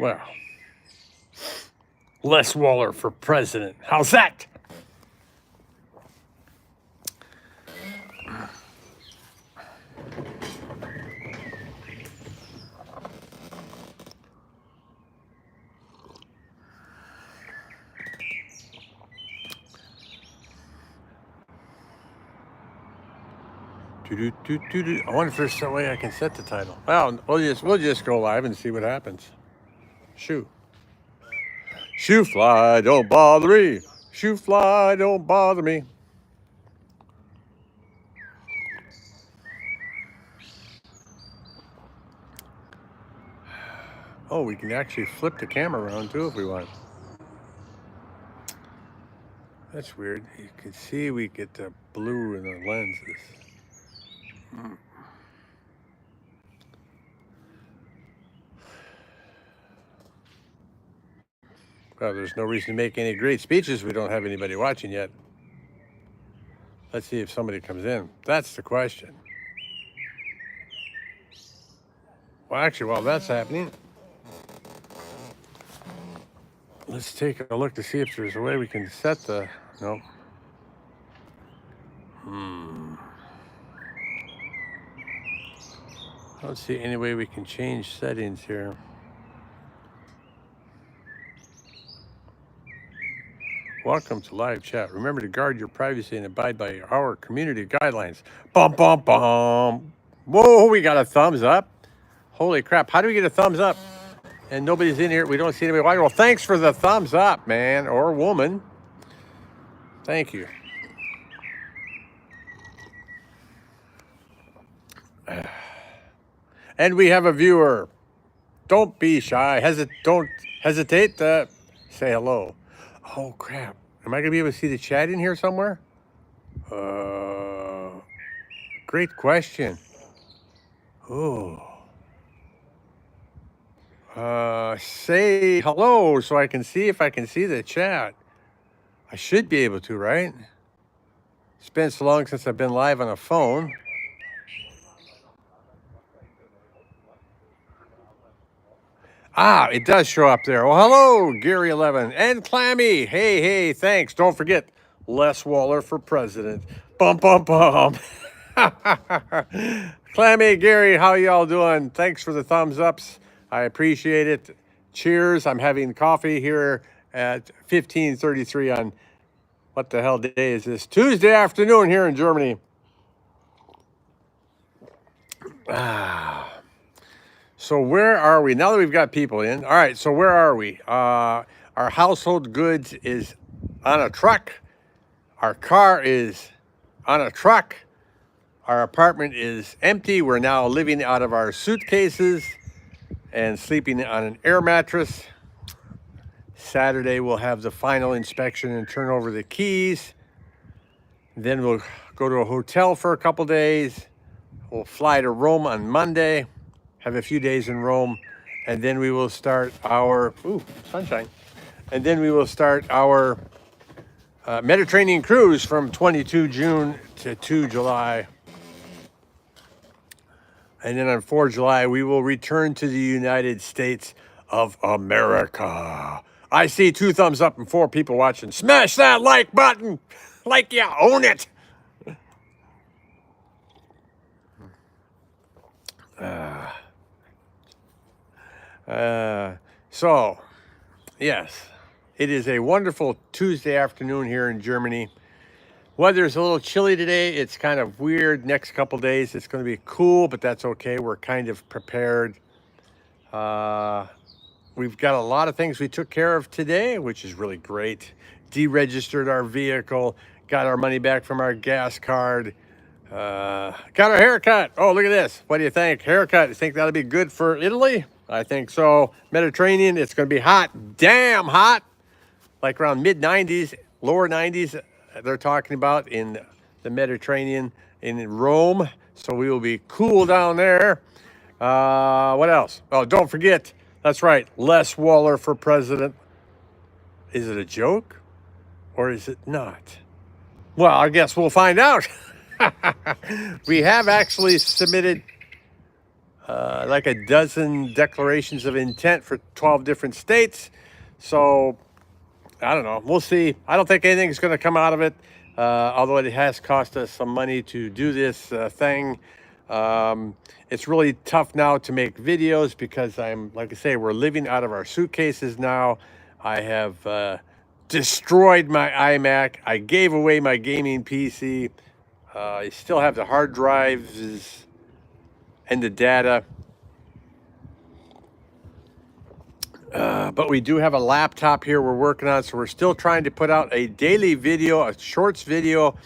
Well, Les Waller for president. How's that? I wonder if there's some way I can set the title. Well, we'll just go live and see what happens. Shoo. Shoo fly, don't bother me. Shoo fly, don't bother me. Oh, we can actually flip the camera around too if we want. That's weird. You can see we get the blue in the lenses. Well, there's no reason to make any great speeches. We don't have anybody watching yet. Let's see if somebody comes in. That's the question. Well, actually, while that's happening, let's take a look to see if there's a way we can set the... No. I don't see any way we can change settings here. Welcome to live chat. Remember to guard your privacy and abide by our community guidelines. Bum, bum, bum. Whoa, we got a thumbs up. Holy crap. How do we get a thumbs up? And nobody's in here. We don't see anybody watching. Well, thanks for the thumbs up, man or woman. Thank you. And we have a viewer. Don't be shy. Don't hesitate to say hello. Oh, crap. Am I going to be able to see the chat in here somewhere? Great question. Oh. Say hello so I can see if I can see the chat. I should be able to, right? It's been so long since I've been live on a phone. Ah, it does show up there. Well, hello, Gary11 and Clammy. Hey, thanks. Don't forget, Les Waller for president. Bum, bum, bum. Clammy, Gary, how y'all doing? Thanks for the thumbs ups. I appreciate it. Cheers. I'm having coffee here at 15:33 on, what the hell day is this? Tuesday afternoon here in Germany. So where are we? Now that we've got people in. All right, so where are we? Our household goods is on a truck. Our car is on a truck. Our apartment is empty. We're now living out of our suitcases and sleeping on an air mattress. Saturday, we'll have the final inspection and turn over the keys. Then we'll go to a hotel for a couple days. We'll fly to Rome on Monday. Have a few days in Rome, and then we will start our sunshine. And then we will start our Mediterranean cruise from 22 June to 2 July. And then on 4 July, we will return to the United States of America. I see 2 thumbs up and 4 people watching. Smash that like button, like you own it. So, yes, it is a wonderful Tuesday afternoon here in Germany. Weather's a little chilly today. It's kind of weird. Next couple days, it's going to be cool, but that's okay. We're kind of prepared. We've got a lot of things we took care of today, which is really great. Deregistered our vehicle, got our money back from our gas card, got our haircut. Oh, look at this. What do you think? Haircut. You think that'll be good for Italy? I think so. Mediterranean, it's going to be hot. Damn hot. Like around mid-90s, lower 90s, they're talking about in the Mediterranean in Rome. So we will be cool down there. What else? Oh, don't forget. That's right. Les Waller for president. Is it a joke or is it not? Well, I guess we'll find out. We have actually submitted like a dozen declarations of intent for 12 different states. So I don't know. We'll see. I don't think anything's going to come out of it, although it has cost us some money to do this thing. It's really tough now to make videos because like I say, we're living out of our suitcases now. I have destroyed my iMac. I gave away my gaming PC. I still have the hard drives and the data. But we do have a laptop here we're working on, so we're still trying to put out a daily video, a shorts video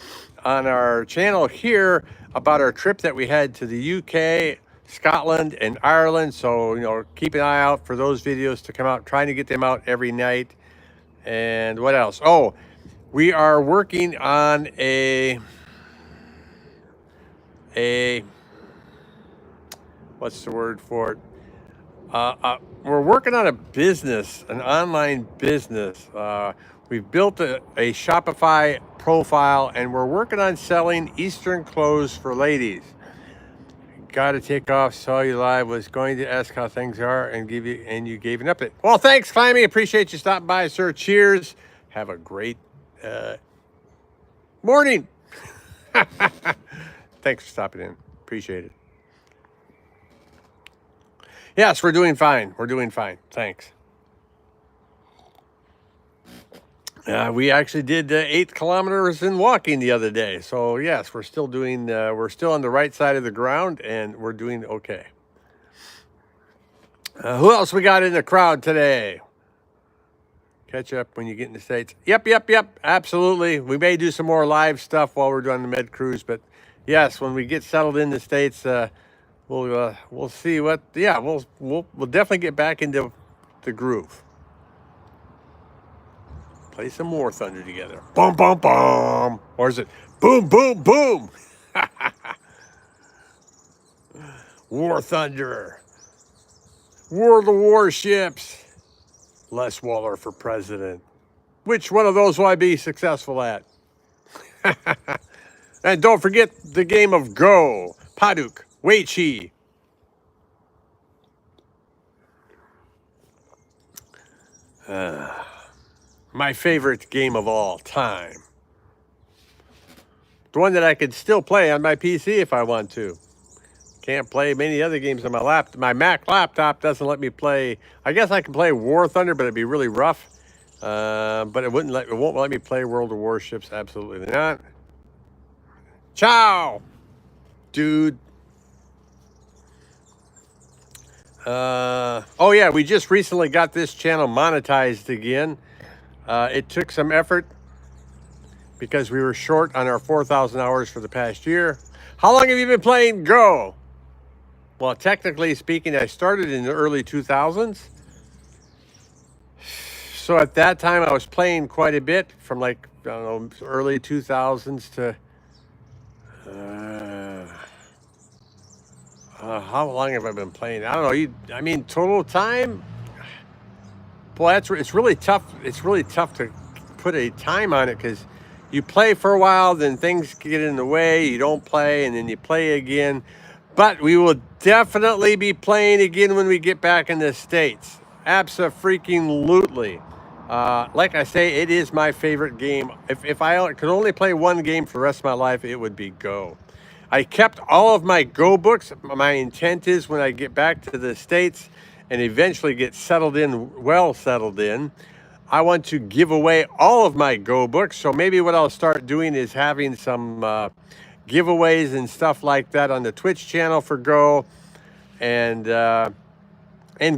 on our channel here about our trip that we had to the UK, Scotland, and Ireland. So, keep an eye out for those videos to come out, trying to get them out every night. And what else? Oh, we are working on what's the word for it? We're working on a business, an online business. We've built a Shopify profile, and we're working on selling Eastern clothes for ladies. Got to take off. Saw you live. Was going to ask how things are and you gave an update. Well, thanks, Climby. Appreciate you stopping by, sir. Cheers. Have a great morning. Thanks for stopping in. Appreciate it. Yes, we're doing fine. We're doing fine. Thanks. We actually did 8 kilometers in walking the other day. So yes, we're still on the right side of the ground, and we're doing okay. Who else we got in the crowd today? Catch up when you get in the States. Yep. Absolutely. We may do some more live stuff while we're doing the med cruise, but yes, when we get settled in the States, we'll see what. Yeah, we'll definitely get back into the groove. Play some War Thunder together. Boom, boom, boom. Or is it boom, boom, boom? War Thunder. World of Warships. Les Waller for president. Which one of those will I be successful at? And don't forget the game of Go. Paduk. Wei Chi. My favorite game of all time. The one that I could still play on my PC if I want to. Can't play many other games on my laptop. My Mac laptop doesn't let me play. I guess I can play War Thunder, but it'd be really rough. But it won't let me play World of Warships. Absolutely not. Ciao, dude. Oh yeah, we just recently got this channel monetized again. It took some effort because we were short on our 4,000 hours for the past year. How long have you been playing Go? Well, technically speaking, I started in the early 2000s. So at that time, I was playing quite a bit from I don't know, early 2000s to how long have I been playing? I don't know. Total time. Boy, it's really tough. It's really tough to put a time on it because you play for a while, then things get in the way. You don't play, and then you play again. But we will definitely be playing again when we get back in the States. Abso-freaking-lutely. Like I say, it is my favorite game. If I could only play one game for the rest of my life, it would be Go. I kept all of my Go books. My intent is when I get back to the States and eventually get well settled in, I want to give away all of my Go books. So maybe what I'll start doing is having some giveaways and stuff like that on the Twitch channel for Go, and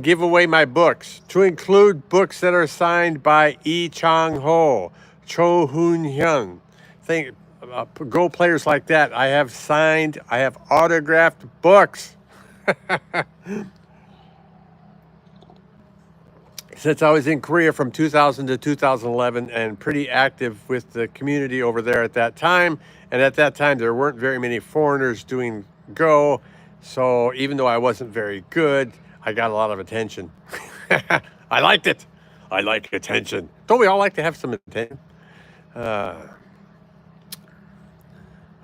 give away my books, to include books that are signed by Yi Chang-ho, Cho Hoon-hyun. Go players like that. I have autographed books. Since I was in Korea from 2000 to 2011 and pretty active with the community over there at that time. And at that time, there weren't very many foreigners doing Go. So even though I wasn't very good, I got a lot of attention. I liked it. I like attention. Don't we all like to have some attention?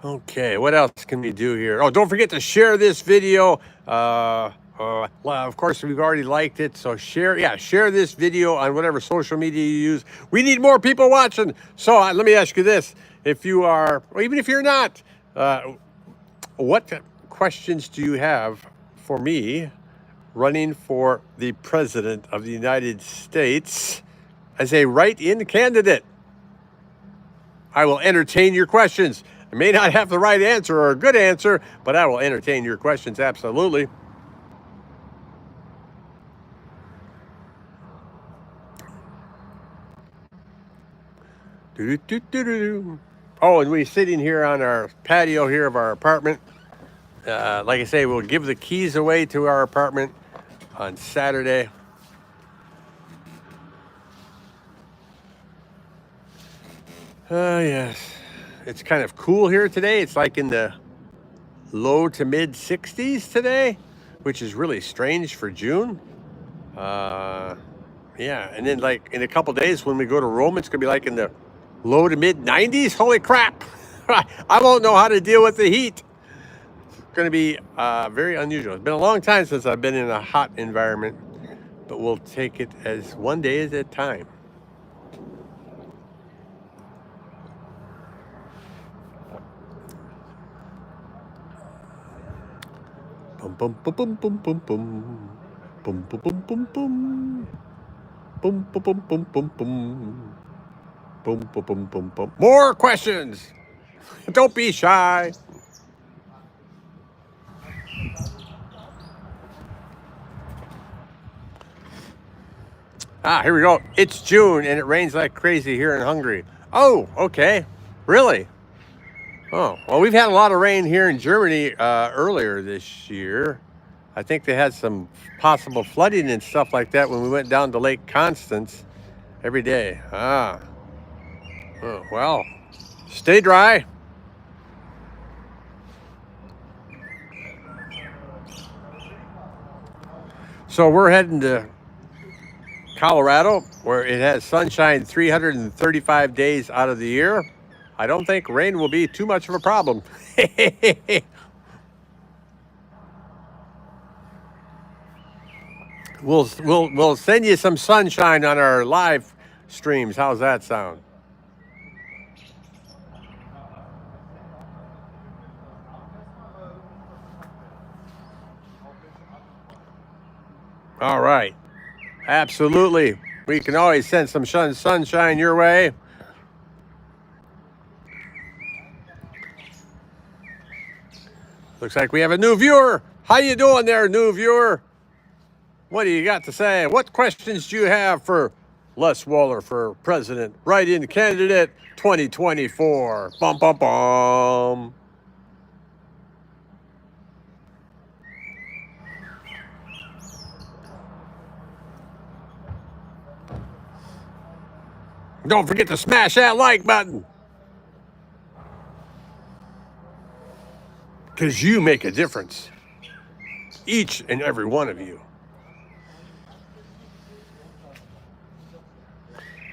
Okay, what else can we do here? Oh, don't forget to share this video. Well, of course, we've already liked it, so share this video on whatever social media you use. We need more people watching. So let me ask you this: if you are, or even if you're not, what questions do you have for me running for the president of the United States as a write-in candidate? I will entertain your questions. I may not have the right answer or a good answer, but I will entertain your questions absolutely. Doo-doo-doo-doo-doo. Oh, and we're sitting here on our patio here of our apartment. Like I say, we'll give the keys away to our apartment on Saturday. Yes. It's kind of cool here today. It's like in the low to mid 60s today, which is really strange for June. Yeah, and then like in a couple days when we go to Rome, it's gonna be like in the low to mid 90s. Holy crap! I won't know how to deal with the heat. It's gonna be very unusual. It's been a long time since I've been in a hot environment, but we'll take it as one day at a time. Bum bum bum bum bum bum bum bum bum bum bum bum. Boom, boom, boom, boom, boom, boom. Boom, boom, boom, boom, boom. More questions. Don't be shy. Here we go. It's June and it rains like crazy here in Hungary. Oh, okay. Really? Oh, well, we've had a lot of rain here in Germany earlier this year. I think they had some possible flooding and stuff like that when we went down to Lake Constance every day. Oh, well, stay dry. So we're heading to Colorado, where it has sunshine 335 days out of the year. I don't think rain will be too much of a problem. We'll send you some sunshine on our live streams. How's that sound? All right. Absolutely. We can always send some sunshine your way. Looks like we have a new viewer. How you doing there, new viewer? What do you got to say? What questions do you have for Les Waller for president? Write-in candidate 2024. Bum, bum, bum. Don't forget to smash that like button. Because you make a difference. Each and every one of you.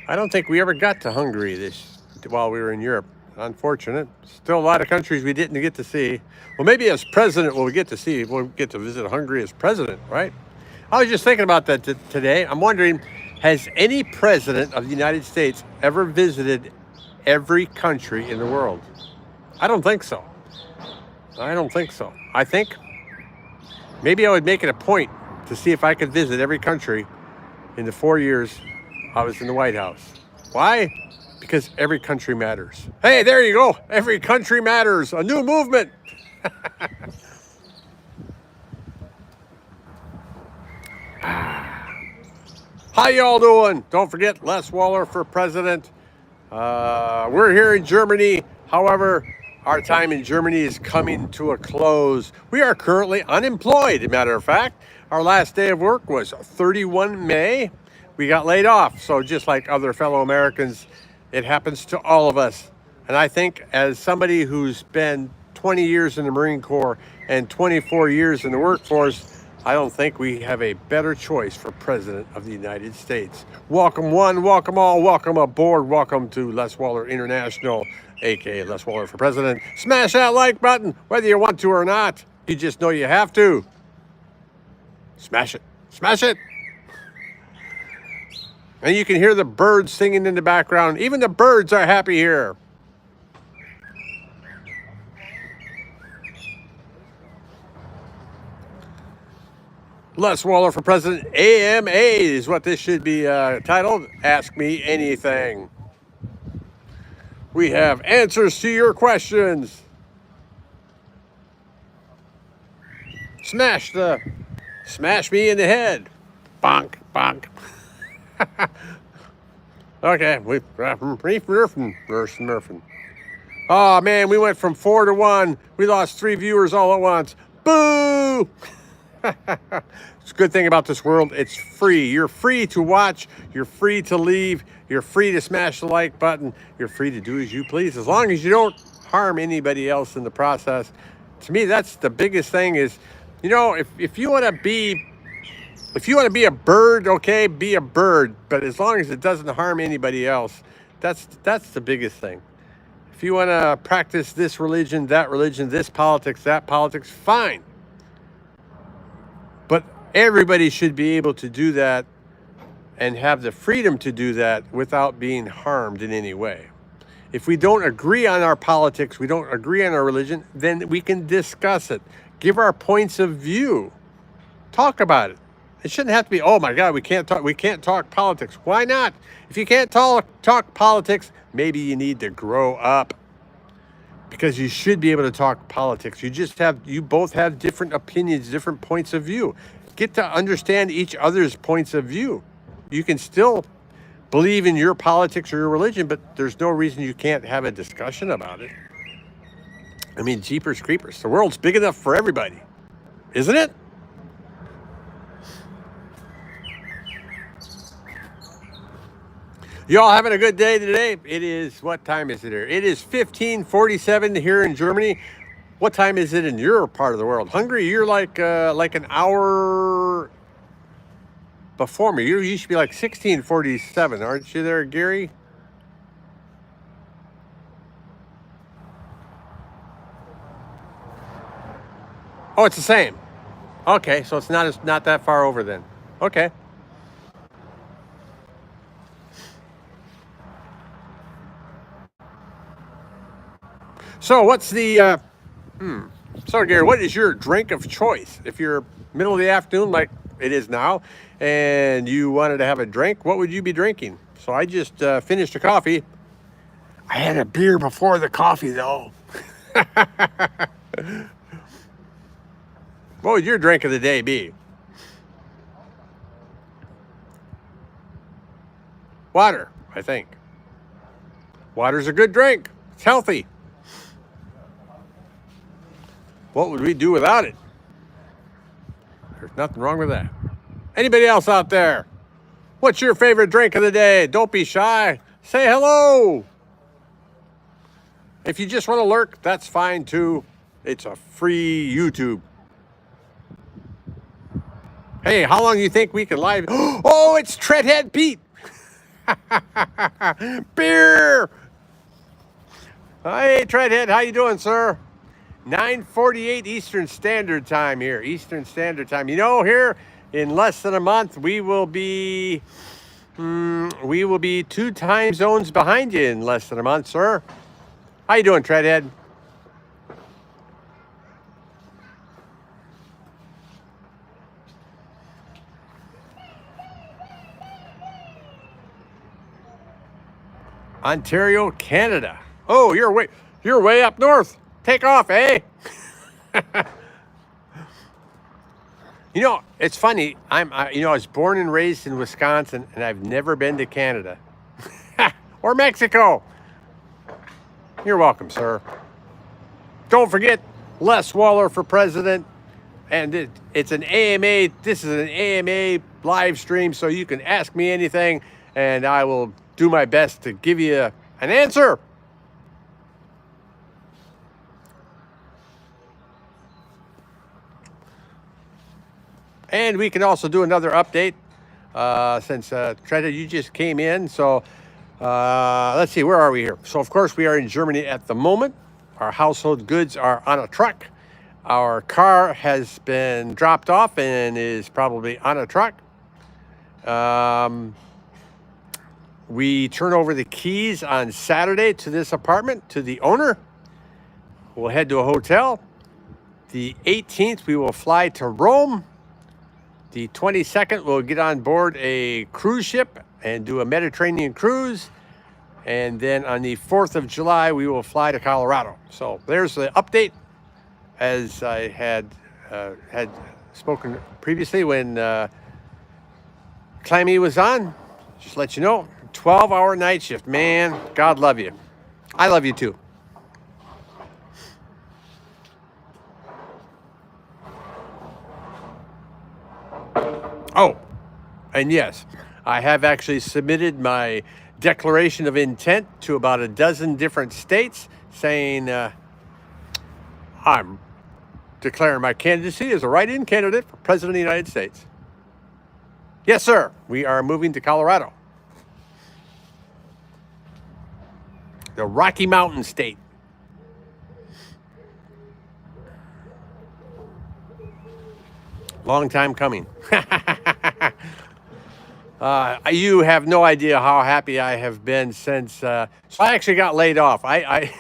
I don't think we ever got to Hungary while we were in Europe. Unfortunate. Still a lot of countries we didn't get to see. Well, maybe as president we'll get to see. We'll get to visit Hungary as president, right? I was just thinking about that today. I'm wondering, has any president of the United States ever visited every country in the world? I don't think so. I don't think so. I think maybe I would make it a point to see if I could visit every country in the 4 years I was in the White House. Why? Because every country matters. Hey, there you go. Every country matters. A new movement. How y'all doing? Don't forget Les Waller for president. We're here in Germany. However, our time in Germany is coming to a close. We are currently unemployed, as a matter of fact. Our last day of work was 31 May. We got laid off. So just like other fellow Americans, it happens to all of us. And I think as somebody who's been 20 years in the Marine Corps and 24 years in the workforce, I don't think we have a better choice for President of the United States. Welcome one, welcome all, welcome aboard, welcome to Les Waller International, aka Les Waller for President. Smash that like button, whether you want to or not. You just know you have to. Smash it, smash it. And you can hear the birds singing in the background. Even the birds are happy here. Les Waller for President. AMA is what this should be titled. Ask me anything. We have answers to your questions. Smash me in the head. Bonk, bonk. Okay, oh man, we went from 4 to 1. We lost 3 viewers all at once. Boo! It's a good thing about this world. It's free. You're free to watch. You're free to leave. You're free to smash the like button. You're free to do as you please, as long as you don't harm anybody else in the process. To me, that's the biggest thing. Is, you know, if you want to be a bird, okay, be a bird. But as long as it doesn't harm anybody else, that's the biggest thing. If you want to practice this religion, this politics, that politics, fine. But everybody should be able to do that and have the freedom to do that without being harmed in any way. If we don't agree on our politics, we don't agree on our religion, then we can discuss it. Give our points of view. Talk about it. It shouldn't have to be, oh my God, we can't talk politics. Why not? If you can't talk politics, maybe you need to grow up. Because you should be able to talk politics. You both have different opinions, different points of view. Get to understand each other's points of view. You can still believe in your politics or your religion, but there's no reason you can't have a discussion about it. I mean, jeepers creepers. The world's big enough for everybody, isn't it? You all having a good day today? It is, what time is it here? It is 15:47 here in Germany. What time is it in your part of the world? Hungary, you're like an hour before me. You should be like 16:47, aren't you there, Gary? Oh, it's the same. Okay, so it's not that far over then. Okay. So what's the so Gary, what is your drink of choice? If you're middle of the afternoon like it is now and you wanted to have a drink, what would you be drinking? So I just finished a coffee. I had a beer before the coffee though. What would your drink of the day be? Water, I think. Water's a good drink. It's healthy. What would we do without it? There's nothing wrong with that. Anybody else out there? What's your favorite drink of the day? Don't be shy. Say hello. If you just want to lurk, that's fine too. It's a free YouTube. Hey, how long do you think we can live? Oh, it's Treadhead Pete. Beer. Hey, Treadhead, how you doing, sir? 9:48 Eastern Standard Time here. Eastern Standard Time. You know, here in less than a month, we will be 2 time zones behind you in less than a month, sir. How you doing, Treadhead? Ontario, Canada. Oh, you're way up north. Take off, eh? You know, it's funny. I was born and raised in Wisconsin, and I've never been to Canada or Mexico. You're welcome, sir. Don't forget, Les Waller for president, and it's an AMA. This is an AMA live stream, so you can ask me anything, and I will do my best to give you an answer. And we can also do another update since Trenta, you just came in. So let's see, where are we here? So, of course, we are in Germany at the moment. Our household goods are on a truck. Our car has been dropped off and is probably on a truck. We turn over the keys on Saturday to this apartment to the owner. We'll head to a hotel. The 18th, we will fly to Rome. The 22nd, we'll get on board a cruise ship and do a Mediterranean cruise. And then on the 4th of July, we will fly to Colorado. So there's the update. As I had spoken previously when Clammy was on, just let you know, 12-hour night shift. Man, God love you. I love you too. Oh, and yes, I have actually submitted my declaration of intent to about a dozen different states saying I'm declaring my candidacy as a write-in candidate for President of the United States. Yes, sir. We are moving to Colorado, the Rocky Mountain State. Long time coming. You have no idea how happy I have been since. So I actually got laid off. I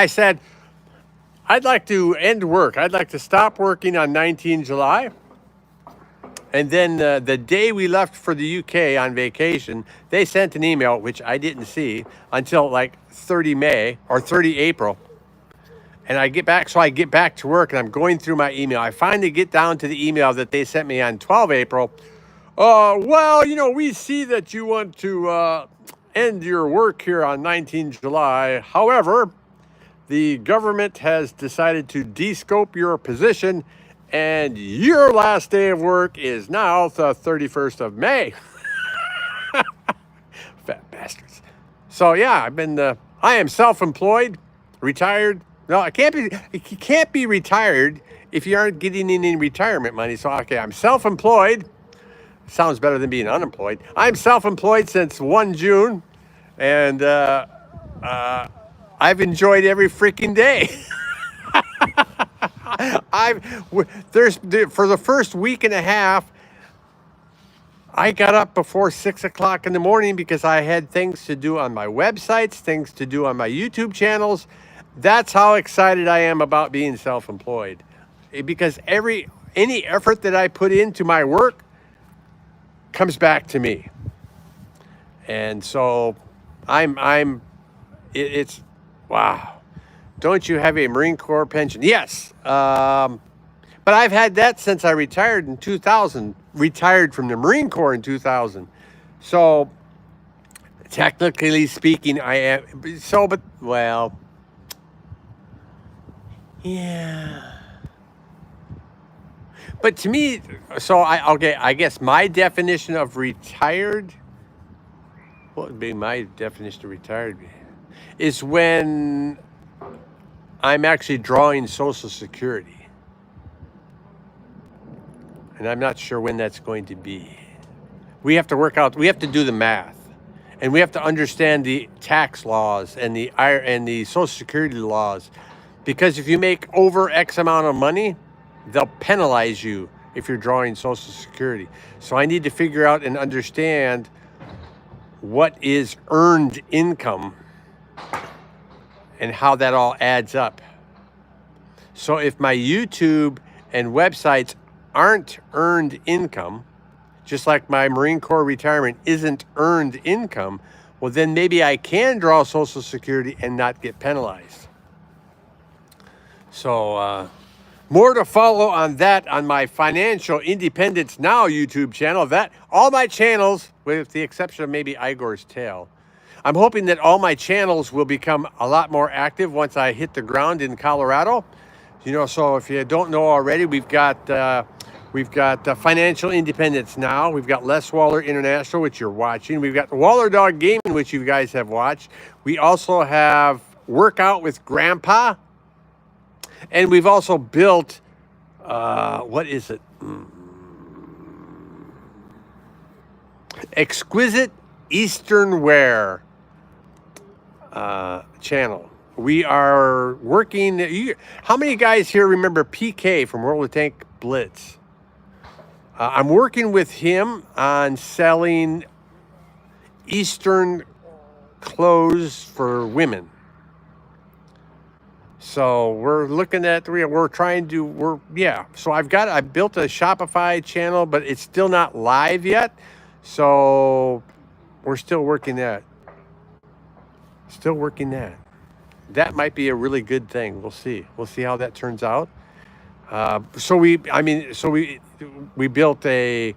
said I'd like to end work. I'd like to stop working on 19 July. And then the day we left for the UK on vacation, they sent an email, which I didn't see until like 30 May or 30 April. And I get back to work and I'm going through my email. I finally get down to the email that they sent me on 12 April. Well, we see that you want to end your work here on 19 July. However, the government has decided to de-scope your position and your last day of work is now the 31st of May. Fat bastards. So yeah, I am self-employed, retired. No, you can't be retired if you aren't getting any retirement money. So, okay, I'm self-employed. Sounds better than being unemployed. I'm self-employed since 1 June, and I've enjoyed every freaking day. For the first week and a half, I got up before 6 o'clock in the morning because I had things to do on my websites, things to do on my YouTube channels. That's how excited I am about being self-employed, because any effort that I put into my work comes back to me. And so it's wow. Don't you have a Marine Corps pension? Yes. But I've had that since I retired in 2000, retired from the Marine Corps in 2000. So technically speaking, I am. Well, yeah. But to me, I guess my definition of retired, what would be my definition of retired? Is when I'm actually drawing Social Security. And I'm not sure when that's going to be. We have to do the math. And we have to understand the tax laws and the Social Security laws. Because if you make over X amount of money, they'll penalize you if you're drawing Social Security. So I need to figure out and understand what is earned income and how that all adds up. So if my YouTube and websites aren't earned income, just like my Marine Corps retirement isn't earned income, well, then maybe I can draw Social Security and not get penalized. So more to follow on that on my Financial Independence Now YouTube channel. That all my channels, with the exception of maybe Igor's Tale, I'm hoping that all my channels will become a lot more active once I hit the ground in Colorado. So if you don't know already, we've got Financial Independence Now. We've got Les Waller International, which you're watching. We've got Waller Dog Gaming, which you guys have watched. We also have Workout with Grandpa. And we've also built, what is it? Exquisite Eastern Wear channel. We are working. How many guys here remember PK from World of Tank Blitz? I'm working with him on selling Eastern clothes for women. So we're looking at, we're trying to, So I built a Shopify channel, but it's still not live yet. So we're still working that. That might be a really good thing. We'll see. We'll see how that turns out. So we built a.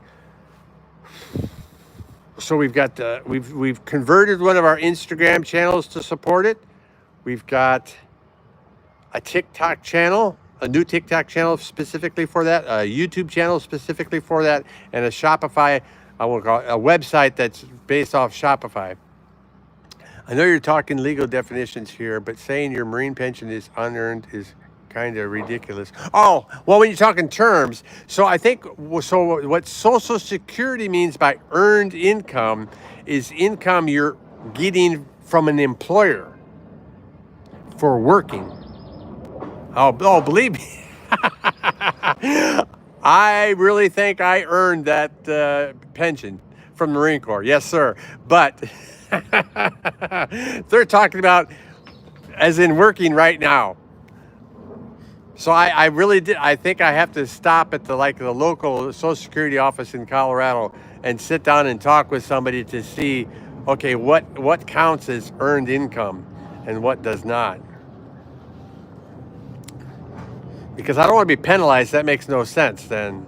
So we've converted one of our Instagram channels to support it. We've got a TikTok channel, a new TikTok channel specifically for that, a YouTube channel specifically for that, and a Shopify, I will call it a website that's based off Shopify. I know you're talking legal definitions here, but saying your Marine pension is unearned is kind of ridiculous. Oh, well, when you're talking terms, so I think, so what Social Security means by earned income is income you're getting from an employer for working. Oh, believe me. I really think I earned that pension from the Marine Corps. Yes, sir. But they're talking about as in working right now. So I really did. I think I have to stop at the local Social Security office in Colorado and sit down and talk with somebody to see, okay, what counts as earned income and what does not. Because I don't want to be penalized. That makes no sense then.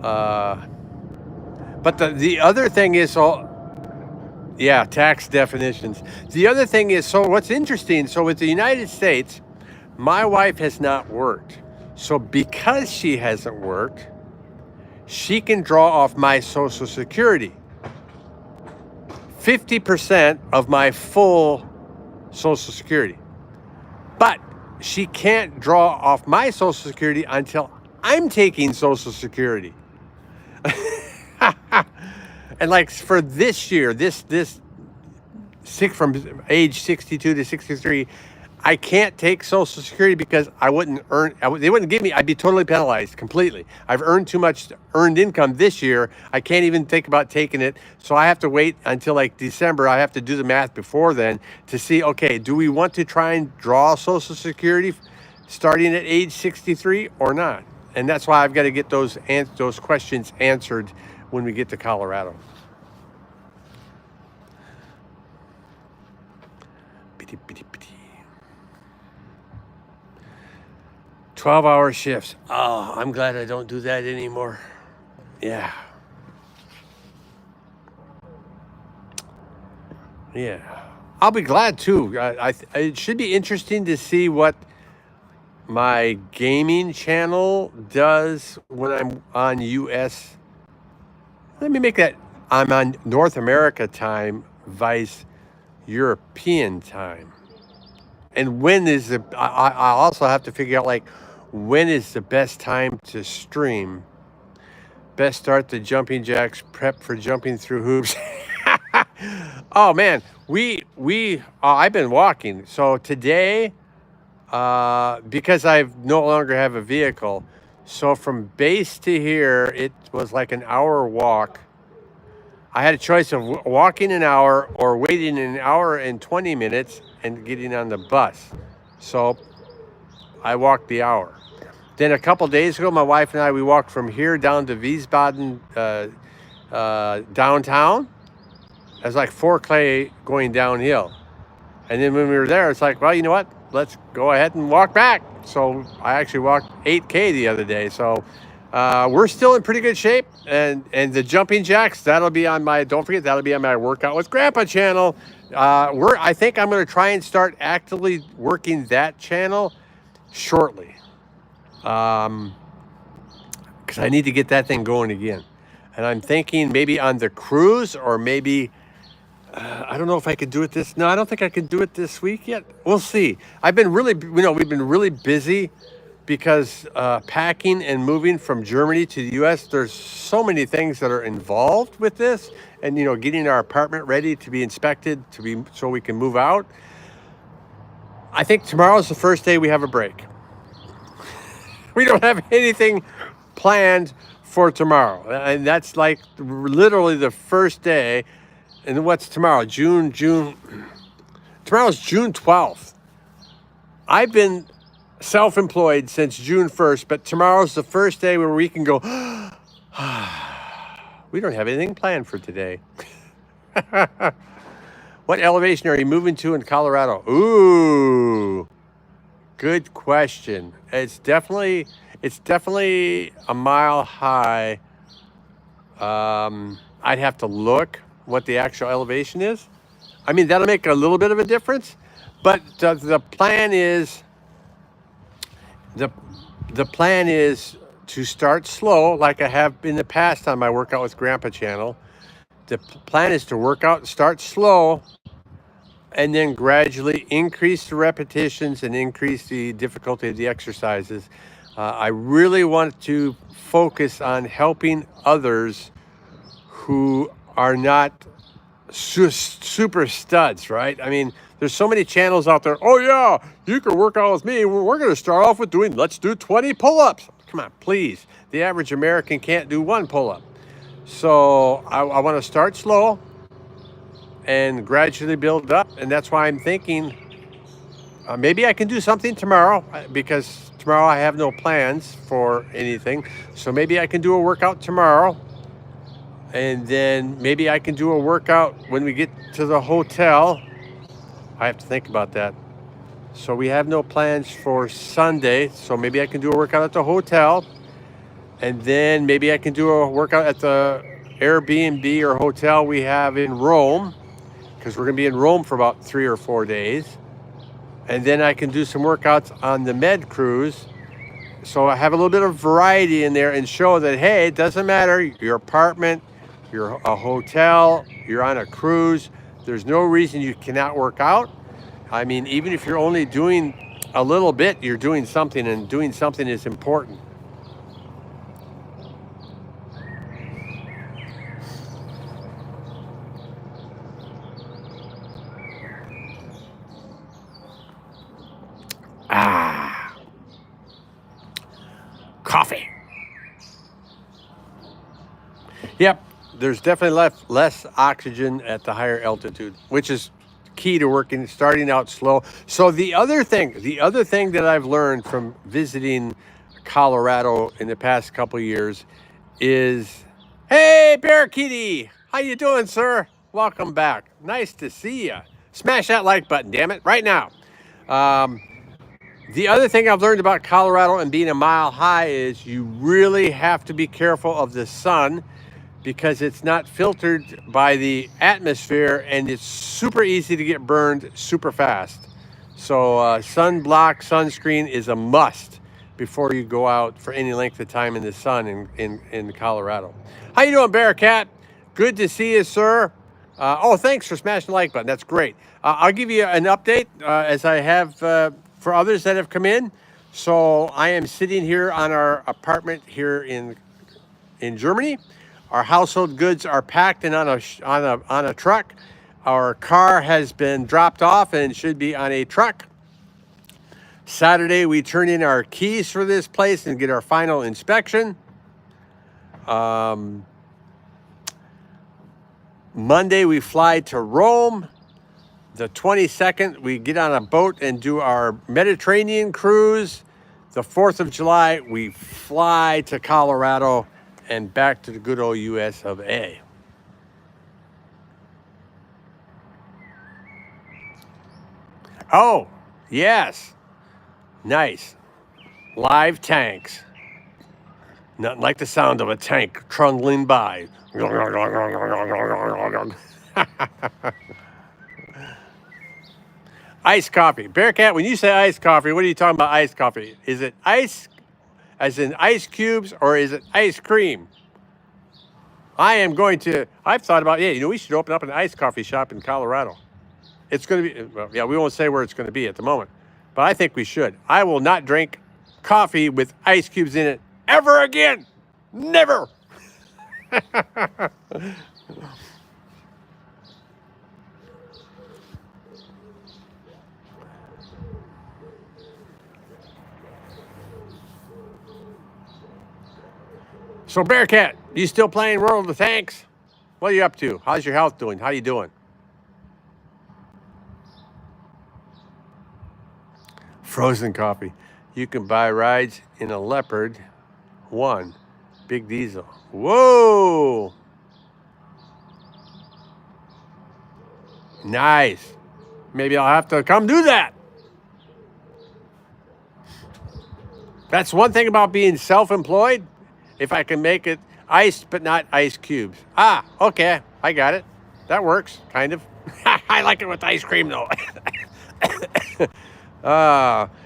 But the other thing is, tax definitions. The other thing is, so what's interesting, so with the United States, my wife has not worked. So because she hasn't worked, she can draw off my Social Security. 50% of my full Social Security. But she can't draw off my Social Security until I'm taking Social Security. And like for this year, from age 62 to 63, I can't take Social Security because I wouldn't earn. They wouldn't give me. I'd be totally penalized completely. I've earned too much earned income this year. I can't even think about taking it. So I have to wait until like December. I have to do the math before then to see. Okay, do we want to try and draw Social Security starting at age 63 or not? And that's why I've got to get those questions answered when we get to Colorado. 12-hour shifts. Oh, I'm glad I don't do that anymore. Yeah. I'll be glad too. It should be interesting to see what my gaming channel does when I'm on US. Let me make that. I'm on North America time, vice European time. And when is I also have to figure out when is the best time to stream. Best start the jumping jacks, prep for jumping through hoops. Oh man, I've been walking. So today, because I no longer have a vehicle, so from base to here, it was like an hour walk. I had a choice of walking an hour or waiting an hour and 20 minutes and getting on the bus. So I walked the hour. Then a couple days ago, my wife and I, we walked from here down to Wiesbaden downtown. It was like 4K going downhill. And then when we were there, it's like, well, you know what? Let's go ahead and walk back. So I actually walked 8K the other day. So we're still in pretty good shape. And the jumping jacks, don't forget, that'll be on my Workout with Grandpa channel. I think I'm going to try and start actively working that channel shortly. Because I need to get that thing going again. And I'm thinking maybe on the cruise or maybe, I don't know if I could do it No, I don't think I can do it this week yet. We'll see. We've been really busy because packing and moving from Germany to the U.S., there's so many things that are involved with this, and getting our apartment ready to be inspected so we can move out. I think tomorrow's the first day we have a break. We don't have anything planned for tomorrow, and that's like literally the first day. And what's tomorrow? June. Tomorrow's June 12th. I've been self-employed since June 1st, but tomorrow's the first day where we can go, we don't have anything planned for today. What elevation are you moving to in Colorado? Ooh, good question. It's definitely a mile high. I'd have to look what the actual elevation is. I mean, that'll make a little bit of a difference, but the plan is to start slow, like I have in the past on my Workout with Grandpa channel. The plan is to start slow, and then gradually increase the repetitions and increase the difficulty of the exercises. I really want to focus on helping others who are not super studs, right? I mean, there's so many channels out there. Oh yeah, you can work out with me. We're going to start off with let's do 20 pull-ups. Come on, please. The average American can't do one pull-up. So I want to start slow and gradually build up. And that's why I'm thinking maybe I can do something tomorrow, because tomorrow I have no plans for anything. So maybe I can do a workout tomorrow. And then maybe I can do a workout when we get to the hotel. I have to think about that. So we have no plans for Sunday. So maybe I can do a workout at the hotel. And then maybe I can do a workout at the Airbnb or hotel we have in Rome, because we're going to be in Rome for about 3 or 4 days. And then I can do some workouts on the Med Cruise. So I have a little bit of variety in there and show that, hey, it doesn't matter. Your apartment, you're a hotel, you're on a cruise. There's no reason you cannot work out. I mean, even if you're only doing a little bit, you're doing something, and doing something is important. Coffee. Yep. There's definitely less oxygen at the higher altitude, which is key to starting out slow. So the other thing that I've learned from visiting Colorado in the past couple of years is, hey, Bear Kitty, how you doing, sir? Welcome back. Nice to see you. Smash that like button, damn it, right now. The other thing I've learned about Colorado and being a mile high is you really have to be careful of the sun, because it's not filtered by the atmosphere, and it's super easy to get burned super fast. So sunblock, sunscreen is a must before you go out for any length of time in the sun in Colorado. How you doing, Bearcat? Good to see you, sir. Thanks for smashing the like button. That's great. I'll give you an update as I have for others that have come in. So I am sitting here on our apartment here in Germany. Our household goods are packed and on a truck. Our car has been dropped off and should be on a truck. Saturday, we turn in our keys for this place and get our final inspection. Monday, we fly to Rome. The 22nd, we get on a boat and do our Mediterranean cruise. The 4th of July, we fly to Colorado and back to the good old US of A. Oh, yes. Nice. Live tanks. Nothing like the sound of a tank trundling by. Iced coffee. Bearcat, when you say iced coffee, what are you talking about iced coffee? Is it ice as in ice cubes, or is it ice cream? I've thought about, we should open up an iced coffee shop in Colorado. It's going to be, we won't say where it's going to be at the moment, but I think we should. I will not drink coffee with ice cubes in it ever again. Never. So Bearcat, you still playing World of Tanks? What are you up to? How's your health doing? How you doing? Frozen coffee. You can buy rides in a Leopard 1. Big diesel. Whoa! Nice. Maybe I'll have to come do that. That's one thing about being self-employed. If I can make it iced but not ice cubes. Ah, okay. I got it. That works, kind of. I like it with ice cream, though.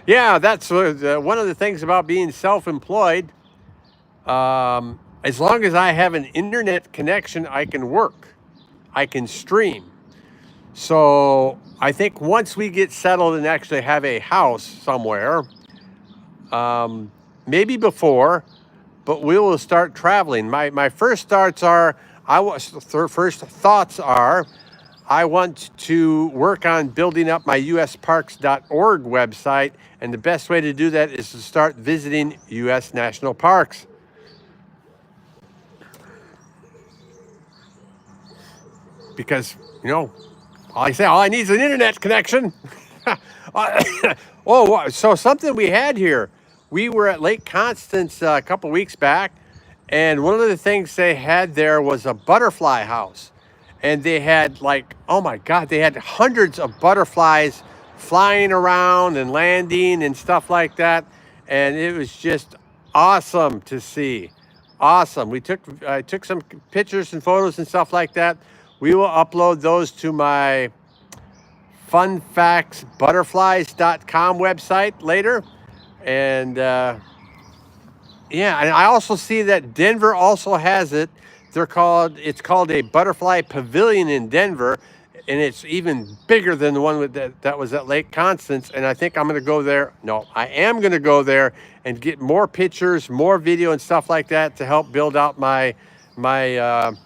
Yeah, that's one of the things about being self-employed. As long as I have an internet connection, I can work. I can stream. So I think once we get settled and actually have a house somewhere, maybe before, but we will start traveling. My first thoughts are, I want to work on building up my usparks.org website, and the best way to do that is to start visiting U.S. national parks. Because, all I need is an internet connection. So something we had here. We were at Lake Constance a couple weeks back, and one of the things they had there was a butterfly house. And they had oh my God, they had hundreds of butterflies flying around and landing and stuff like that. And it was just awesome to see. Awesome. I took some pictures and photos and stuff like that. We will upload those to my funfactsbutterflies.com website later. And yeah, and I also see that Denver also has it. It's called a butterfly pavilion in Denver, and it's even bigger than the one that was at Lake Constance. And I think I'm going to go there. No, I am going to go there and get more pictures, more video, and stuff like that to help build out my Fun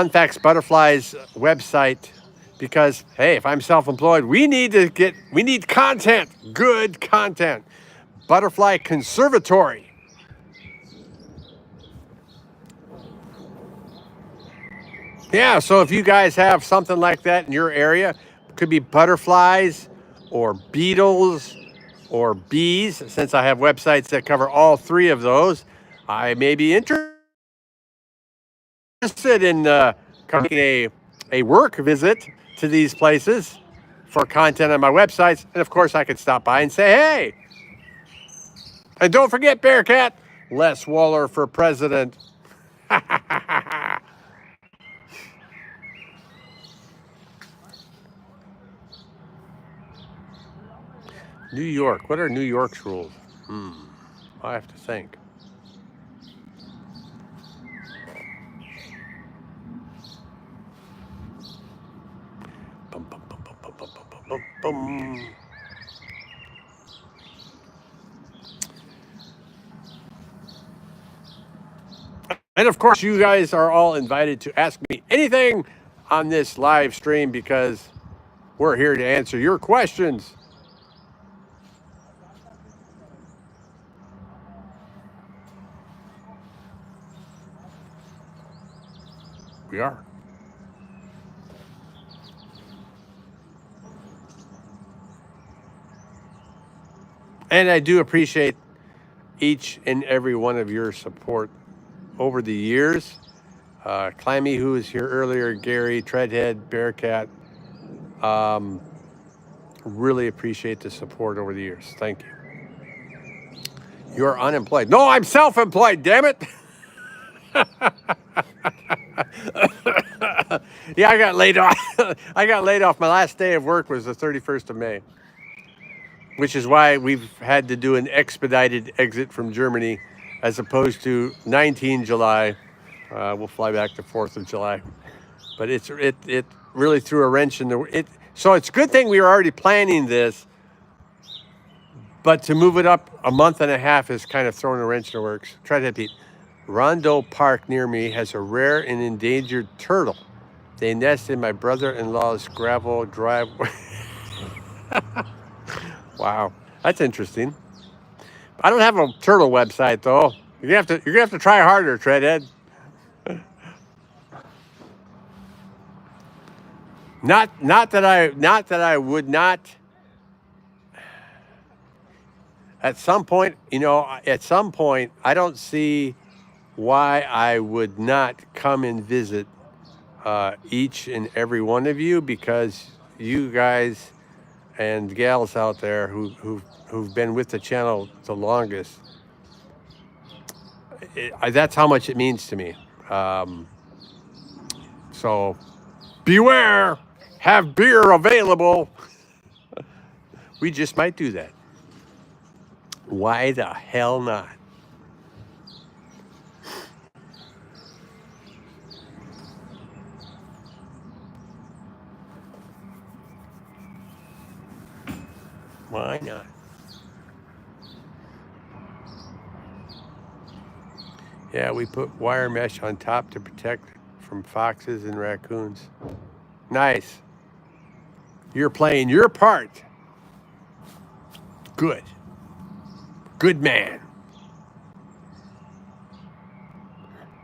Facts Butterflies website. Because hey, if I'm self-employed, we need content, good content. Butterfly Conservatory. Yeah, so if you guys have something like that in your area, it could be butterflies or beetles or bees, since I have websites that cover all three of those, I may be interested in coming a work visit to these places for content on my websites. And of course, I could stop by and say, hey. And don't forget, Bearcat, Les Waller for president. New York. What are New York's rules? I have to think. Bum, bum, bum, bum, bum, bum, bum, bum, bum. And of course, you guys are all invited to ask me anything on this live stream because we're here to answer your questions. We are. And I do appreciate each and every one of your support over the years. Clammy, who was here earlier, Gary, Treadhead, Bearcat. Really appreciate the support over the years. Thank you. You're unemployed. No, I'm self-employed, damn it. Yeah, I got laid off. I got laid off. My last day of work was the 31st of May, which is why we've had to do an expedited exit from Germany as opposed to 19 July. We'll fly back to 4th of July. But it really threw a wrench in the... So it's a good thing we were already planning this But to move it up a month and a half is kind of throwing a wrench in the works. Try that, Pete. Rondo Park near me has a rare and endangered turtle. They nest in my brother-in-law's gravel driveway. Wow, that's interesting. I don't have a turtle website though. You're gonna have to try harder, Treadhead. Not that I would not. At some point, I don't see why I would not come and visit each and every one of you, because you guys and gals out there who've been with the channel the longest, that's how much it means to me. So beware, have beer available. We just might do that. Why the hell not? Why not? Yeah, we put wire mesh on top to protect from foxes and raccoons. Nice. You're playing your part. Good. Good man.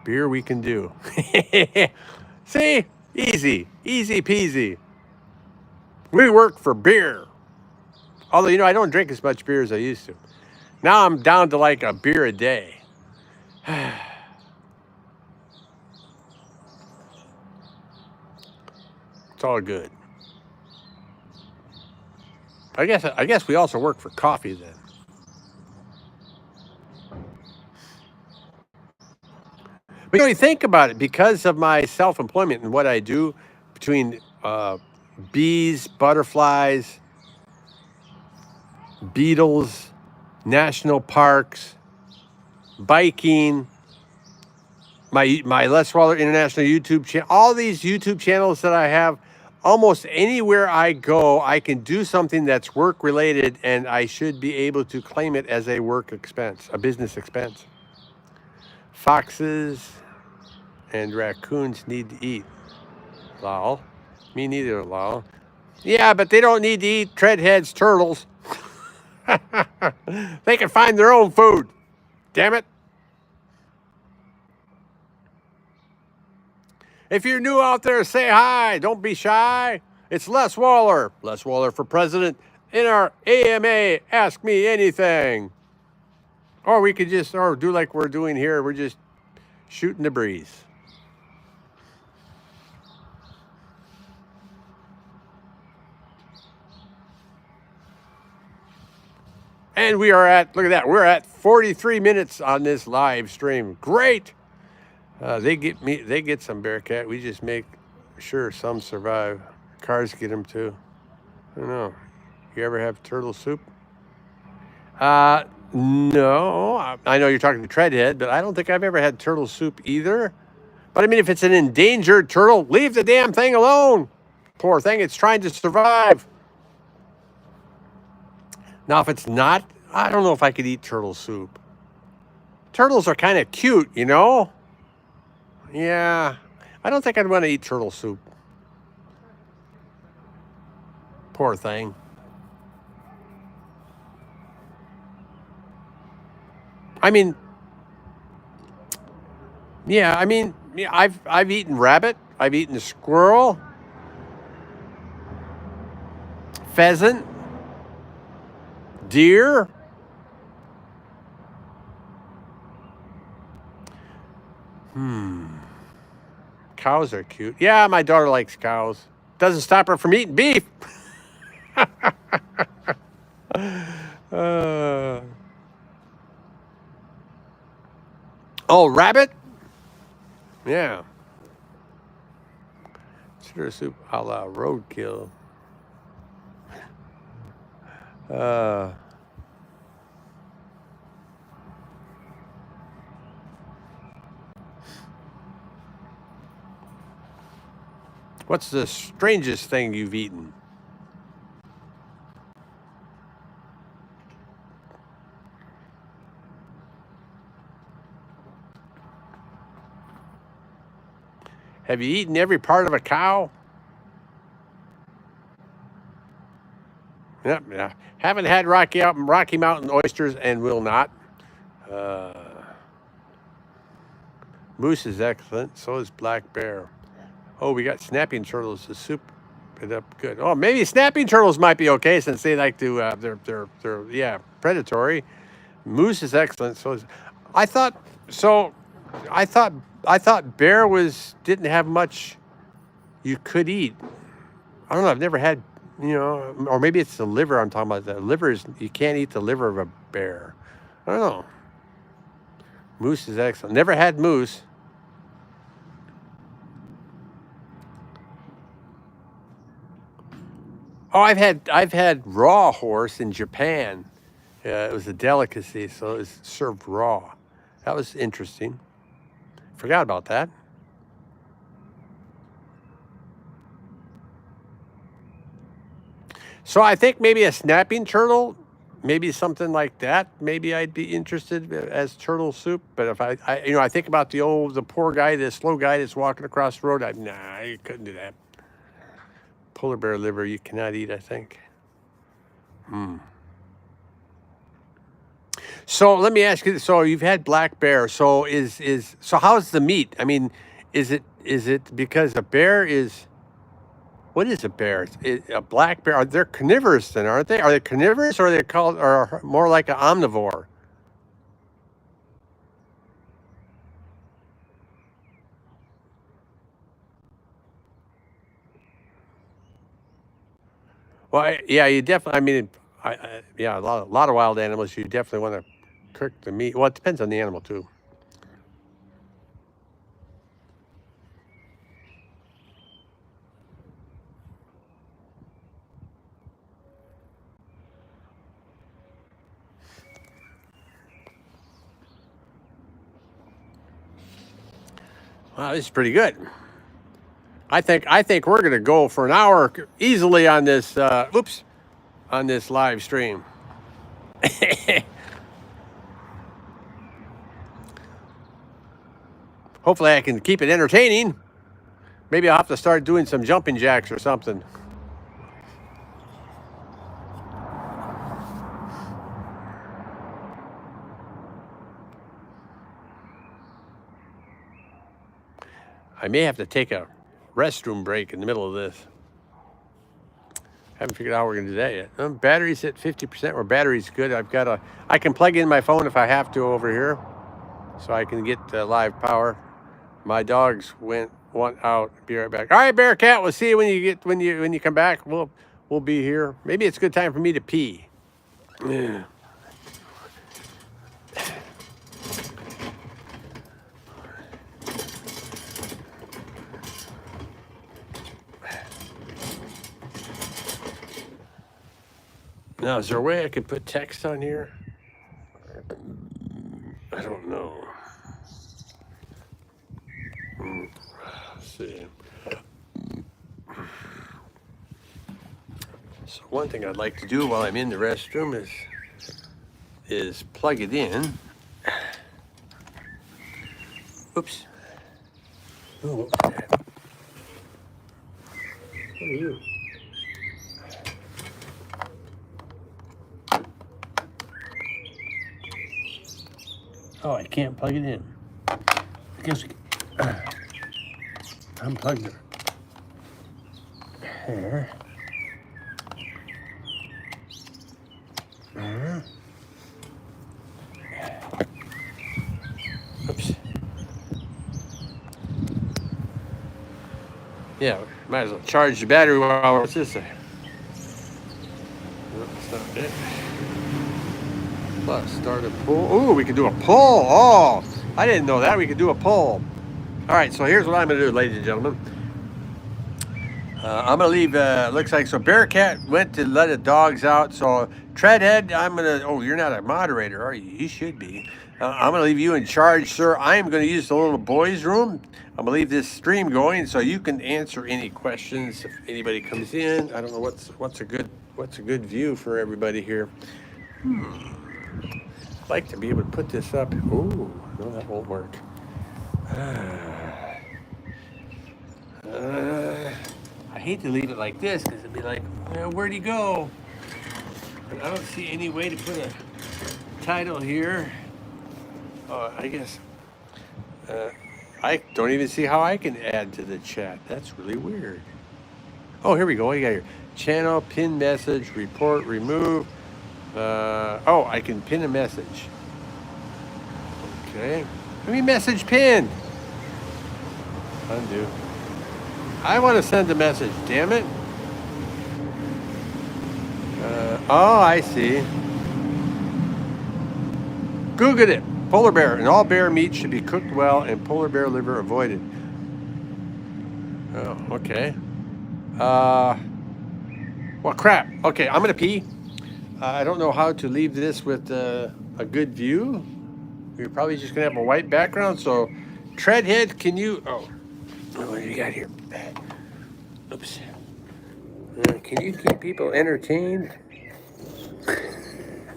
Beer we can do. See? Easy. Easy peasy. We work for beer. Although, I don't drink as much beer as I used to. Now I'm down to like a beer a day. It's all good. I guess we also work for coffee then. But you think about it, because of my self-employment and what I do between bees, butterflies, beetles, national parks, biking, my Les Waller International YouTube channel, all these YouTube channels that I have, almost anywhere I go, I can do something that's work related, and I should be able to claim it as a work expense, a business expense. Foxes and raccoons need to eat. Lol. Me neither, lol. Yeah, but they don't need to eat Treadhead's turtles. They can find their own food. Damn it. If you're new out there, say hi. Don't be shy. It's Les Waller. Les Waller for president in our AMA Ask Me Anything. Or we could just do like we're doing here. We're just shooting the breeze. And we are look at that, we're at 43 minutes on this live stream. Great. They get some Bearcat. We just make sure some survive. Cars get them too. I don't know. You ever have turtle soup? No. I know you're talking to Treadhead, but I don't think I've ever had turtle soup either. But I mean, if it's an endangered turtle, leave the damn thing alone. Poor thing, it's trying to survive. Now, if it's not, I don't know if I could eat turtle soup. Turtles are kind of cute, Yeah. I don't think I'd want to eat turtle soup. Poor thing. I mean, I've eaten rabbit. I've eaten squirrel, pheasant, deer. Cows are cute. Yeah, my daughter likes cows. Doesn't stop her from eating beef. Rabbit? Yeah. Turtle soup a la roadkill. What's the strangest thing you've eaten? Have you eaten every part of a cow? Yep. Yeah. Haven't had Rocky Mountain oysters and will not. Uh, moose is excellent. So is black bear. Oh, we got snapping turtles to soup it up good. Oh, maybe snapping turtles might be okay since they like to. They're predatory. Moose is excellent. So is. I thought so. I thought bear didn't have much you could eat. I don't know. I've never had, or maybe it's the liver I'm talking about. The liver you can't eat the liver of a bear. I don't know. Moose is excellent. Never had moose. Oh, I've had raw horse in Japan. It was a delicacy, so it was served raw. That was interesting. Forgot about that. So I think maybe a snapping turtle, maybe something like that. Maybe I'd be interested as turtle soup. But if I think about the poor guy, the slow guy that's walking across the road. Nah, you couldn't do that. Polar bear liver, you cannot eat, I think. So let me ask you. So you've had black bear. So so how's the meat? I mean, is it because a bear is what is a bear? A black bear? They're carnivorous then, aren't they? Are they carnivorous or are they called or more like an omnivore? Well, yeah, you definitely. I mean, yeah, a lot of wild animals. You definitely want to cook the meat. Well, it depends on the animal too. Wow, this is pretty good. I think we're gonna go for an hour easily on this. On this live stream. Hopefully, I can keep it entertaining. Maybe I'll have to start doing some jumping jacks or something. I may have to take a restroom break in the middle of this. Haven't figured out how we're gonna do that yet. Battery's at 50%. Or battery's good. I can plug in my phone if I have to over here, so I can get live power. My dogs went out. Be right back. All right, Bearcat. We'll see you when you come back. We'll be here. Maybe it's a good time for me to pee. Yeah. Now, is there a way I could put text on here? I don't know. Let's see. So one thing I'd like to do while I'm in the restroom is plug it in. Oops. Oh, what was that? What are you? Oh, I can't plug it in. I guess we can unplug it. Here. Oops. Yeah, might as well charge the battery while what's this say? That's not it. Plus, start a poll. Ooh, we can do a poll. Oh, I didn't know that. We could do a poll. All right, so here's what I'm going to do, ladies and gentlemen. I'm going to leave, looks like, so Bearcat went to let the dogs out. So Treadhead, I'm going to, oh, you're not a moderator, are you? You should be. I'm going to leave you in charge, sir. I am going to use the little boys' room. I'm going to leave this stream going so you can answer any questions if anybody comes in. I don't know what's a good view for everybody here. I'd like to be able to put this up. Ooh, no, that won't work. I hate to leave it like this because it'd be like, where'd he go? But I don't see any way to put a title here. I guess I don't even see how I can add to the chat. That's really weird. Oh, here we go. What do you got here? Channel, pin message, report, remove. Oh, I can pin a message. Okay. Let me message pin. Undo. I want to send a message, damn it. Oh, I see. Googled it. Polar bear. And all bear meat should be cooked well and polar bear liver avoided. Oh, okay. Well, crap. Okay, I'm going to pee. I don't know how to leave this with a good view. We're probably just going to have a white background. So, Treadhead, can you... Oh, what do you got here? Oops. Can you keep people entertained?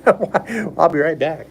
I'll be right back.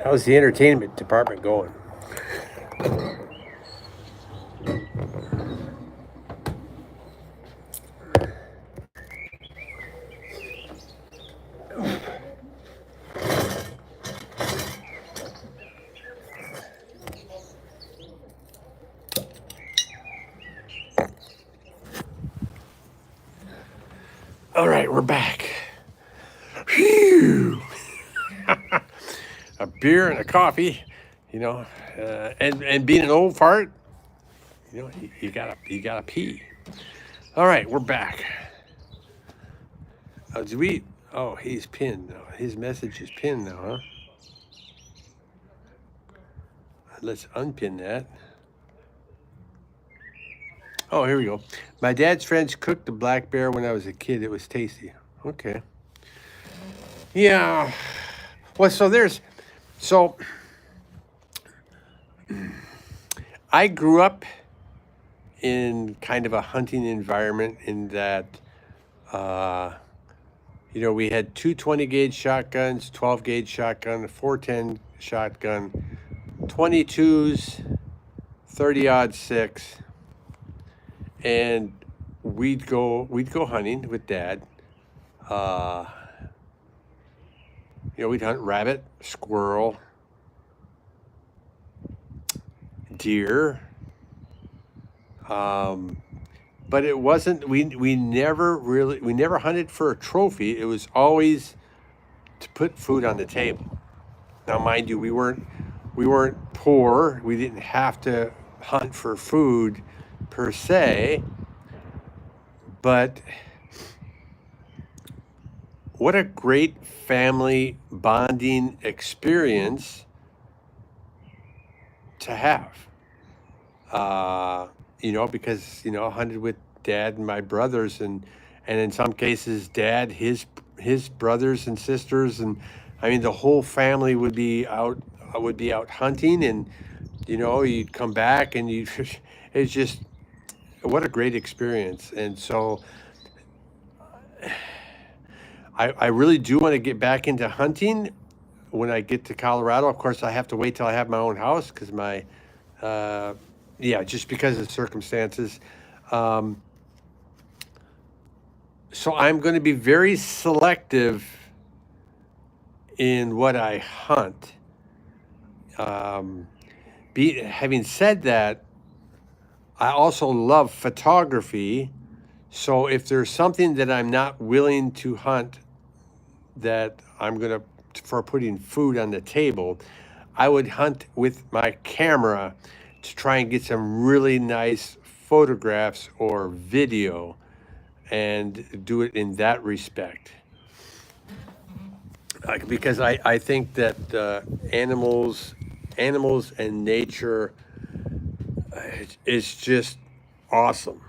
How's the entertainment department going? All right, we're back. Phew. A beer and a coffee, you know, and being an old fart, you know, you gotta pee. All right, we're back. Do we? Oh, he's pinned now. His message is pinned now, huh? Let's unpin that. Oh, here we go. My dad's friends cooked the black bear when I was a kid. It was tasty. Okay. Yeah. Well, so I grew up in kind of a hunting environment in that, you know, we had two 20 gauge shotguns, 12 gauge shotgun, a 410 shotgun, 22s, 30-06, and we'd go hunting with Dad. You know, we'd hunt rabbit, squirrel, deer. But it wasn't. We never hunted for a trophy. It was always to put food on the table. Now, mind you, we weren't poor. We didn't have to hunt for food per se. But what a great family bonding experience to have. You know, because, you know, hunted with Dad and my brothers, and in some cases, Dad, his brothers and sisters, and I mean, the whole family would be out hunting, and you know, you'd come back and you, it's just what a great experience. And so, I really do want to get back into hunting when I get to Colorado. Of course, I have to wait till I have my own house because my, uh, yeah, just because of circumstances. Um, so I'm going to be very selective in what I hunt. Um, Having said that, I also love photography. So if there's something that I'm not willing to hunt that I'm going to, for putting food on the table, I would hunt with my camera to try and get some really nice photographs or video and do it in that respect. Because I think that animals and nature is just awesome.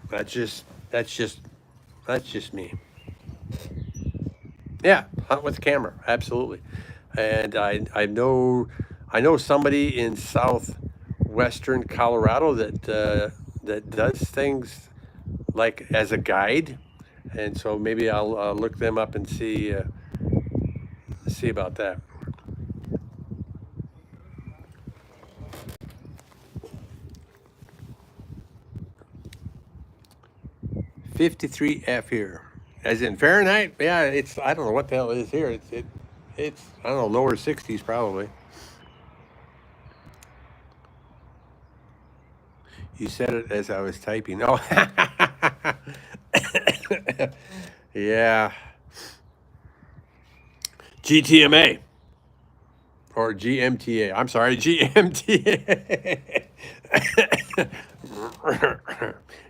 That's just that's just that's just me. Yeah, hunt with camera, absolutely. And I know somebody in southwestern Colorado that that does things like as a guide, and so maybe I'll look them up and see about that. 53 F here, as in Fahrenheit. Yeah, it's I don't know what the hell it is here. It's I don't know, lower 60s probably. You said it as I was typing. Oh, yeah. GTMA or GMTA. I'm sorry, GMTA.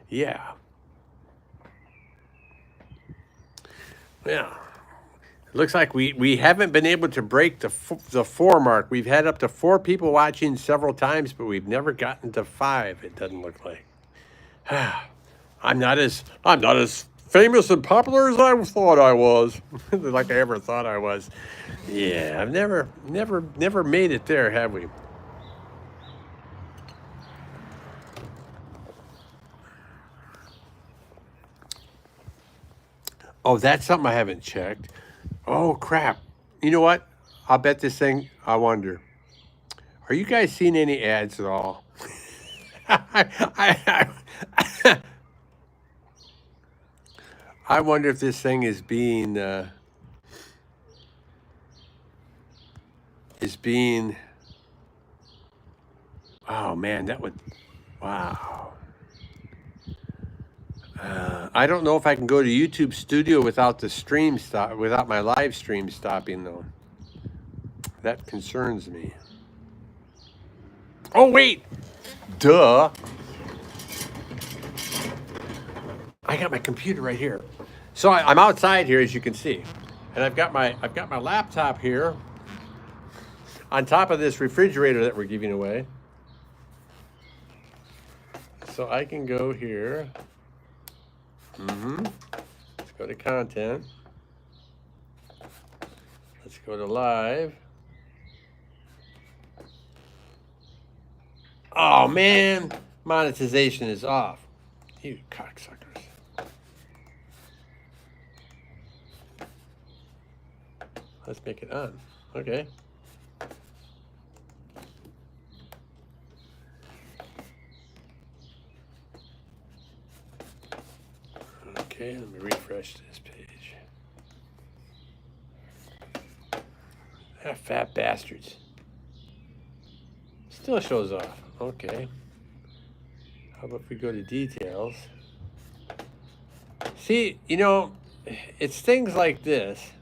Yeah, yeah. Looks like we haven't been able to break the four mark. We've had up to four people watching several times, but we've never gotten to five. It doesn't look like. I'm not as famous and popular as I thought I was, like I ever thought I was. Yeah, I've never made it there, have we? Oh, that's something I haven't checked. Oh crap! You know what? I'll bet this thing. I wonder. Are you guys seeing any ads at all? I, I wonder if this thing is being. Oh man, that would. Wow. I don't know if I can go to YouTube Studio without the stream stop, without my live stream stopping though. That concerns me. Oh wait, duh! I got my computer right here. So I'm outside here, as you can see, and I've got my laptop here on top of this refrigerator that we're giving away. So I can go here. Let's go to content. Let's go to live. Oh man, monetization is off. You cocksuckers. Let's make it on. Okay. Okay, let me refresh this page. Ah, fat bastards. Still shows off. Okay. How about if we go to details? See, you know, it's things like this.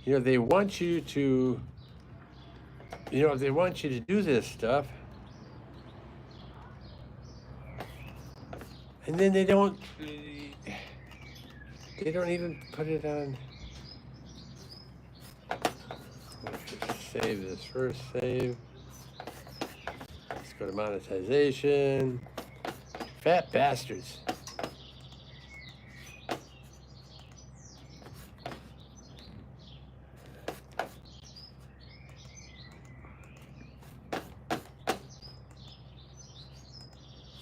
You know, they want you to, they want you to do this stuff. And then they don't even put it on. Let's save this first, save. Let's go to monetization. Fat bastards.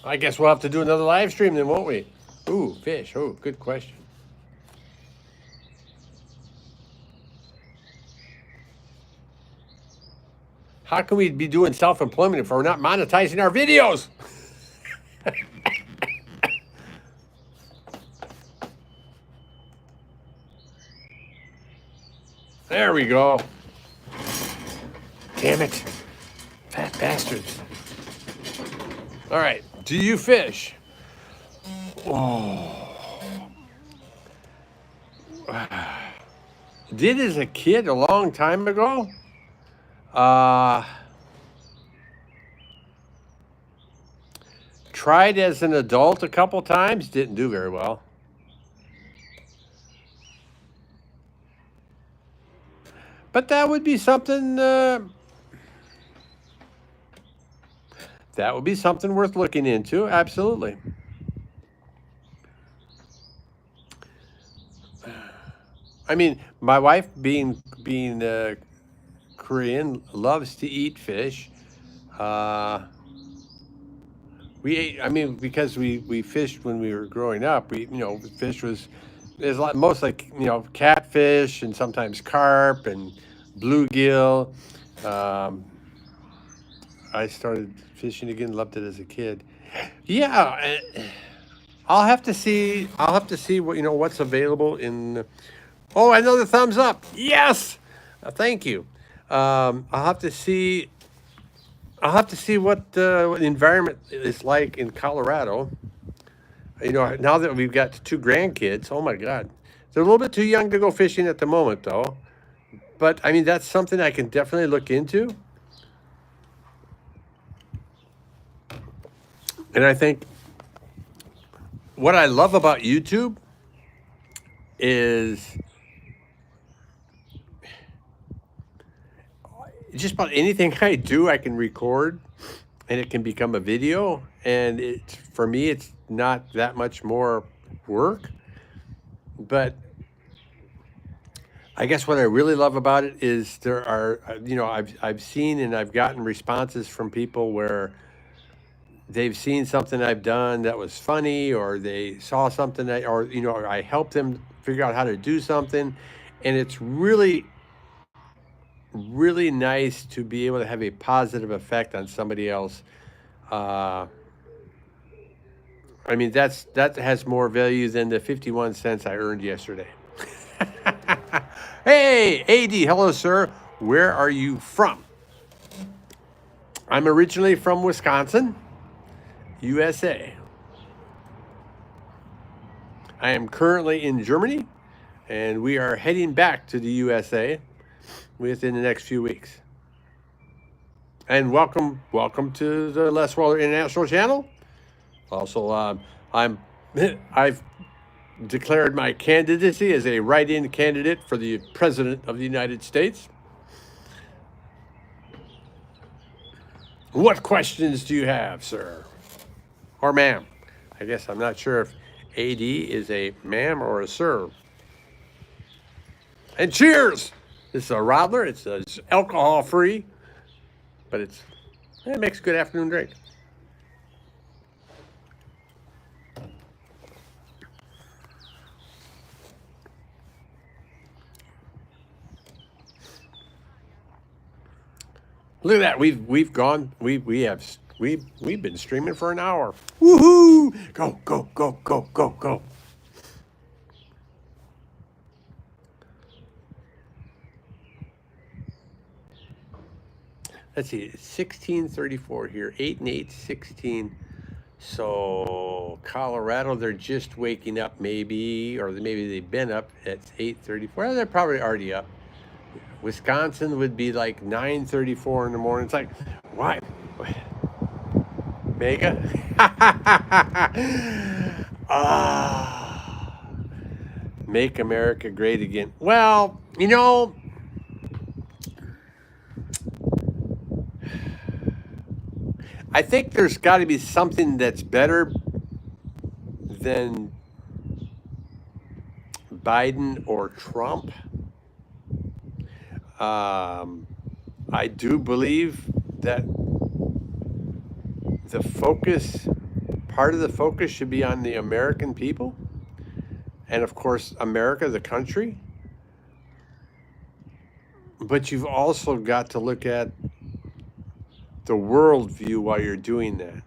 I guess we'll have to do another live stream then, won't we? Ooh, fish. Oh, good question. How can we be doing self-employment if we're not monetizing our videos? There we go. Damn it. Fat bastards. All right. Do you fish? Did as a kid a long time ago. Tried as an adult a couple times. Didn't do very well. But that would be something. That would be something worth looking into. Absolutely. I mean, my wife, being Korean, loves to eat fish. We ate. I mean, because we fished when we were growing up. Fish was there's a lot, most like catfish and sometimes carp and bluegill. Um, I started fishing again. Loved it as a kid. Yeah, I'll have to see. I'll have to see what's available in. Oh, another thumbs up. Yes, thank you. I'll have to see. I'll have to see what the environment is like in Colorado. Now that we've got two grandkids, oh my God, they're a little bit too young to go fishing at the moment, though. But I mean, that's something I can definitely look into. And I think what I love about YouTube is just about anything I do, I can record and it can become a video. And for me, it's not that much more work. But I guess what I really love about it is there are, I've seen and I've gotten responses from people where they've seen something I've done that was funny, or they saw something or I helped them figure out how to do something. And it's really, really nice to be able to have a positive effect on somebody else. I mean, that has more value than the 51 cents I earned yesterday. Hey, AD, hello, sir. Where are you from? I'm originally from Wisconsin, USA. I am currently in Germany, and we are heading back to the USA within the next few weeks. And welcome to the Les Waller International Channel. Also, I've declared my candidacy as a write-in candidate for the President of the United States. What questions do you have, sir? Or ma'am? I guess I'm not sure if AD is a ma'am or a sir. And cheers! This is a Radler. It's alcohol-free, but it makes a good afternoon drink. Look at that. We've been streaming for an hour. Woohoo! Go, go, go, go, go, go. Let's see, it's 1634 here, 8 and 8, 16. So Colorado, they're just waking up maybe, or maybe they've been up at 8:34. Well, they're probably already up. Wisconsin would be like 9:34 in the morning. It's like, why? Mega? Make America great again. Well, I think there's got to be something that's better than Biden or Trump. I do believe that the focus part of the focus should be on the American people, and of course, America, the country. But you've also got to look at the world view while you're doing that.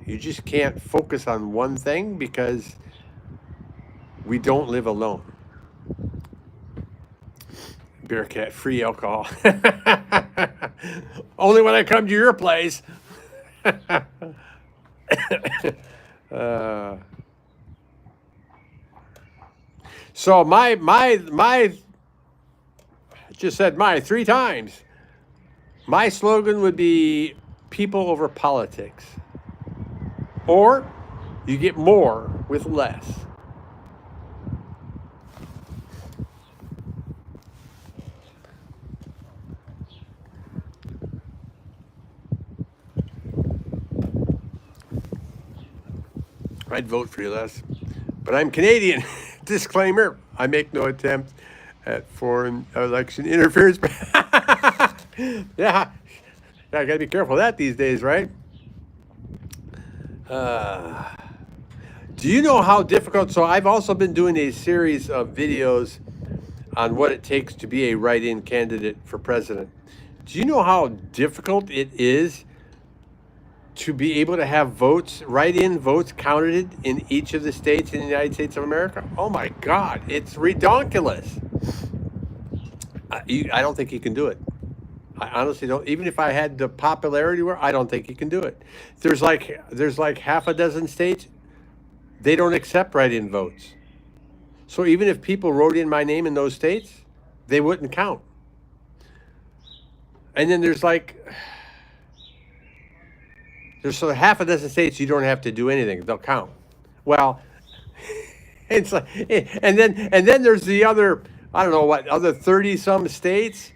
You just can't focus on one thing because we don't live alone. Bearcat, free alcohol. Only when I come to your place. uh, so my just said my 3 times. My slogan would be people over politics. Or you get more with less. I'd vote for you, Les. But I'm Canadian. Disclaimer, I make no attempt at foreign election interference. Yeah, I gotta be careful of that these days, right? Do you know how difficult? So I've also been doing a series of videos on what it takes to be a write-in candidate for president. Do you know how difficult it is to be able to have votes, write-in votes counted in each of the states in the United States of America? Oh my God, it's redonkulous. I don't think he can do it. I honestly don't. Even if I had the popularity where, I don't think he can do it. There's like half a dozen states, they don't accept write-in votes. So even if people wrote in my name in those states, they wouldn't count. And then there's so half a dozen states you don't have to do anything; they'll count. Well, it's like, and then there's the other, I don't know what, other 30 some states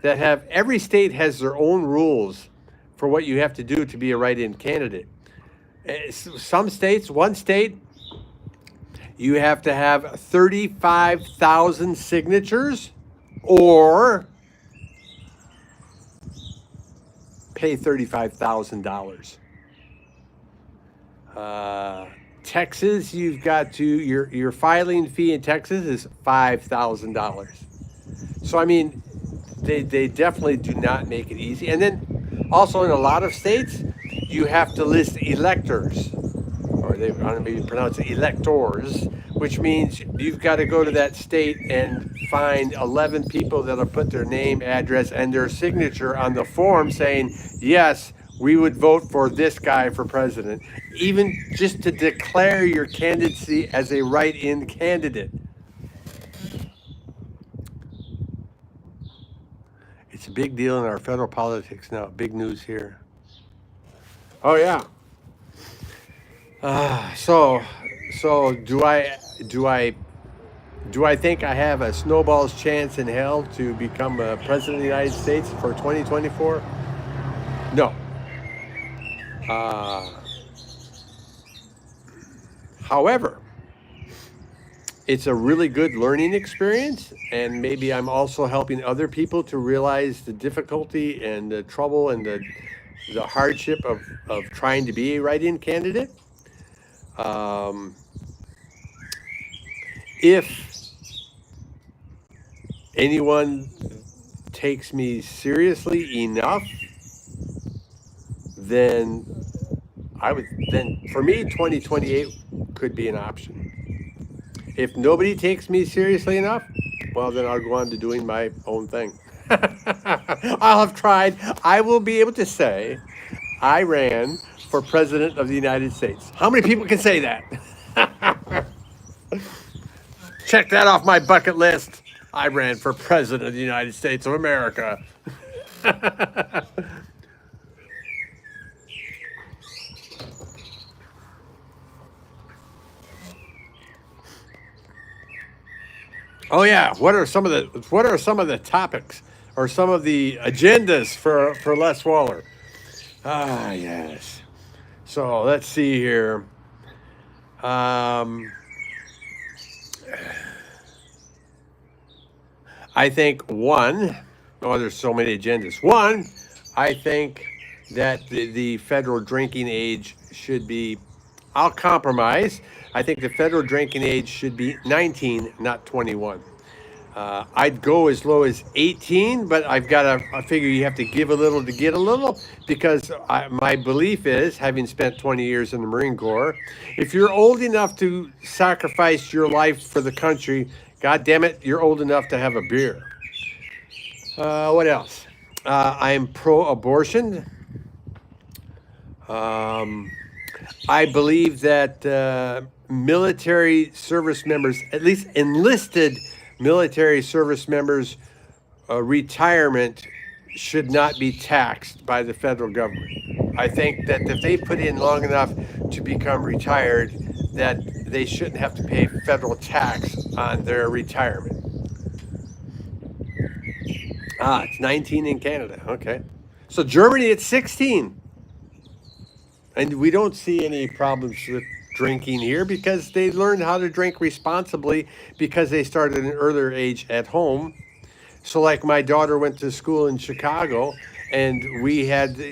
that have, every state has their own rules for what you have to do to be a write-in candidate. Some states, one state, you have to have 35,000 signatures or pay $35,000. Texas, you've got to, your filing fee in Texas is $5,000. So I mean, they definitely do not make it easy. And then also in a lot of states, you have to list electors, or they maybe pronounce it electors, which means you've got to go to that state and find 11 people that'll put their name, address, and their signature on the form saying, yes, we would vote for this guy for president, even just to declare your candidacy as a write-in candidate. It's a big deal in our federal politics now. Big news here. Oh yeah. So do I think I have a snowball's chance in hell to become a president of the United States for 2024? No. However, it's a really good learning experience, and maybe I'm also helping other people to realize the difficulty and the trouble and the hardship of trying to be a write-in candidate. If anyone takes me seriously enough, then for me, 2028 could be an option. If nobody takes me seriously enough, well, then I'll go on to doing my own thing. I'll have tried. I will be able to say I ran for president of the United States. How many people can say that? Check that off my bucket list. I ran for president of the United States of America. Oh yeah, what are some of the topics or some of the agendas for Les Waller? Ah, yes. So let's see here. I think there's so many agendas. One, I think that the federal drinking age should be I'll compromise. I think the federal drinking age should be 19, not 21. I'd go as low as 18, but I figure you have to give a little to get a little because my belief is, having spent 20 years in the Marine Corps, if you're old enough to sacrifice your life for the country, God damn it, you're old enough to have a beer. What else? I'm pro-abortion. I believe that military service members, at least enlisted military service members, retirement should not be taxed by the federal government. I think that if they put in long enough to become retired, that they shouldn't have to pay federal tax on their retirement. It's 19 in Canada. Okay. So Germany, it's 16. And we don't see any problems with drinking here because they learned how to drink responsibly because they started at an earlier age at home. So like my daughter went to school in Chicago and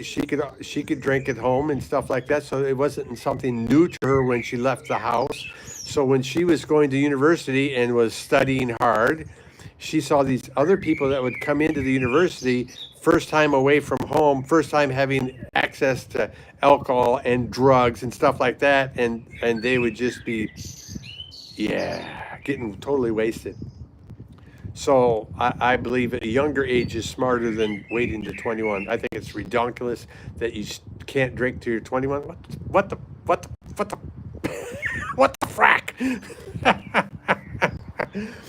she could drink at home and stuff like that. So it wasn't something new to her when she left the house. So when she was going to university and was studying hard, she saw these other people that would come into the university first time away from home, first time having access to alcohol and drugs and stuff like that, and they would just be getting totally wasted. So I believe a younger age is smarter than waiting to 21. I think it's ridiculous that you can't drink till you're 21. What the what the frack?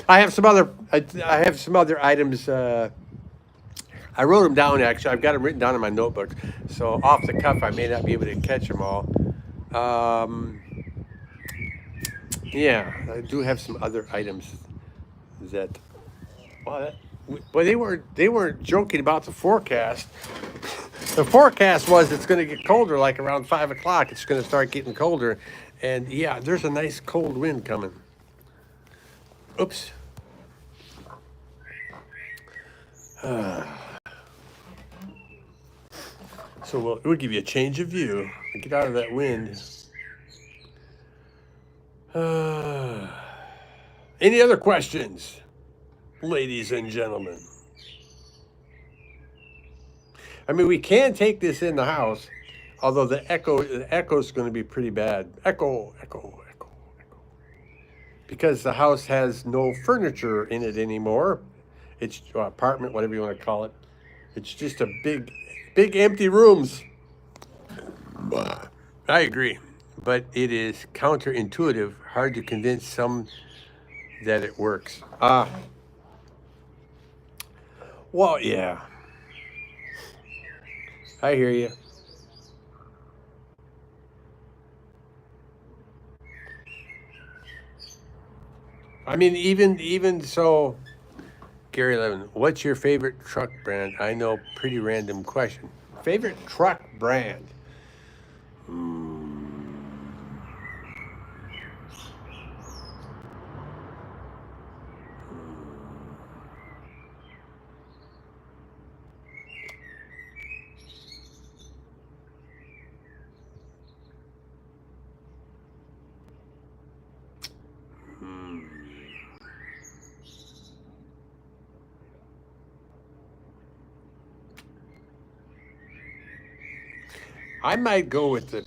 I have some other items. I wrote them down, actually. I've got them written down in my notebook. So off the cuff, I may not be able to catch them all. Yeah, I do have some other items that, well, they weren't joking about the forecast. The forecast was it's going to get colder, like around 5 o'clock. It's going to start getting colder. And yeah, there's a nice cold wind coming. Oops. So we'll give you a change of view. Get out of that wind. Any other questions, ladies and gentlemen? I mean, we can take this in the house, although the echo is going to be pretty bad. Echo. Because the house has no furniture in it anymore. It's apartment, whatever you want to call it. It's just a big empty rooms. I agree, but it is counterintuitive, hard to convince some that it works. Well, yeah. I hear you. I mean, even so, Gary Levin, what's your favorite truck brand? I know, pretty random question. Favorite truck brand? I might go with the.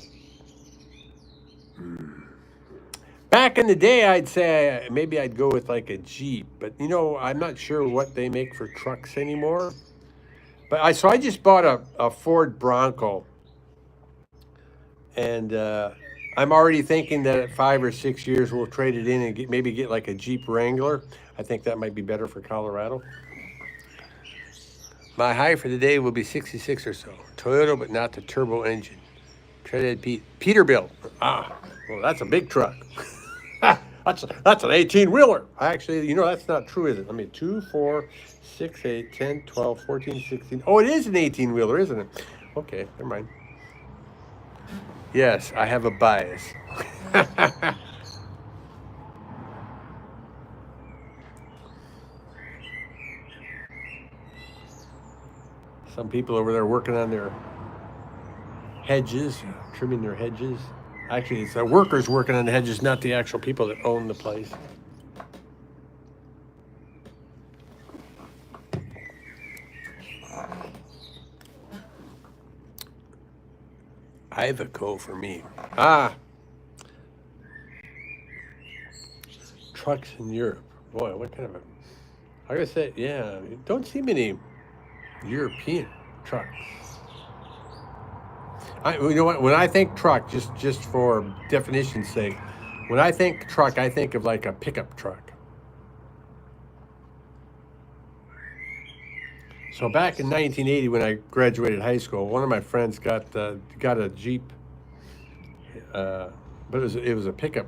Back in the day, I'd say maybe I'd go with like a Jeep, but I'm not sure what they make for trucks anymore. But I just bought a Ford Bronco, and I'm already thinking that at 5 or 6 years we'll trade it in and maybe get like a Jeep Wrangler. I think that might be better for Colorado. My high for the day will be 66 or so. Toyota, but not the turbo engine. Treadhead Peterbilt. Well, that's a big truck. That's an 18-wheeler. Actually, that's not true, is it? I mean, 2, 4, 6, 8, 10, 12, 14, 16. Oh, it is an 18-wheeler, isn't it? Okay, never mind. Yes, I have a bias. Some people over there working on their hedges, trimming their hedges. Actually, it's the workers working on the hedges, not the actual people that own the place. Iveco for me. Trucks in Europe. Boy, what kind of a... I gotta say, yeah, you don't see many European trucks. You know what? When I think truck, just for definition's sake, when I think truck, I think of like a pickup truck. So back in 1980, when I graduated high school, one of my friends got a Jeep, but it was a pickup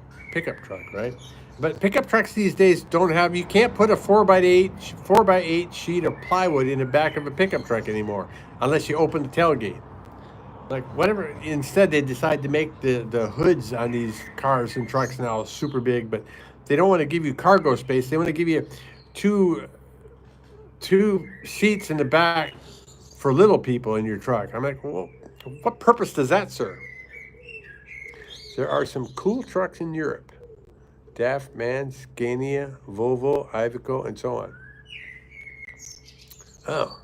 truck, right? But pickup trucks these days don't have, you can't put a 4x8 sheet of plywood in the back of a pickup truck anymore unless you open the tailgate. Like whatever. Instead, they decide to make the hoods on these cars and trucks now super big, but they don't want to give you cargo space. They want to give you two seats in the back for little people in your truck. I'm like, well, what purpose does that serve? There are some cool trucks in Europe. DAF, MAN, Scania, Volvo, Iveco, and so on. Oh.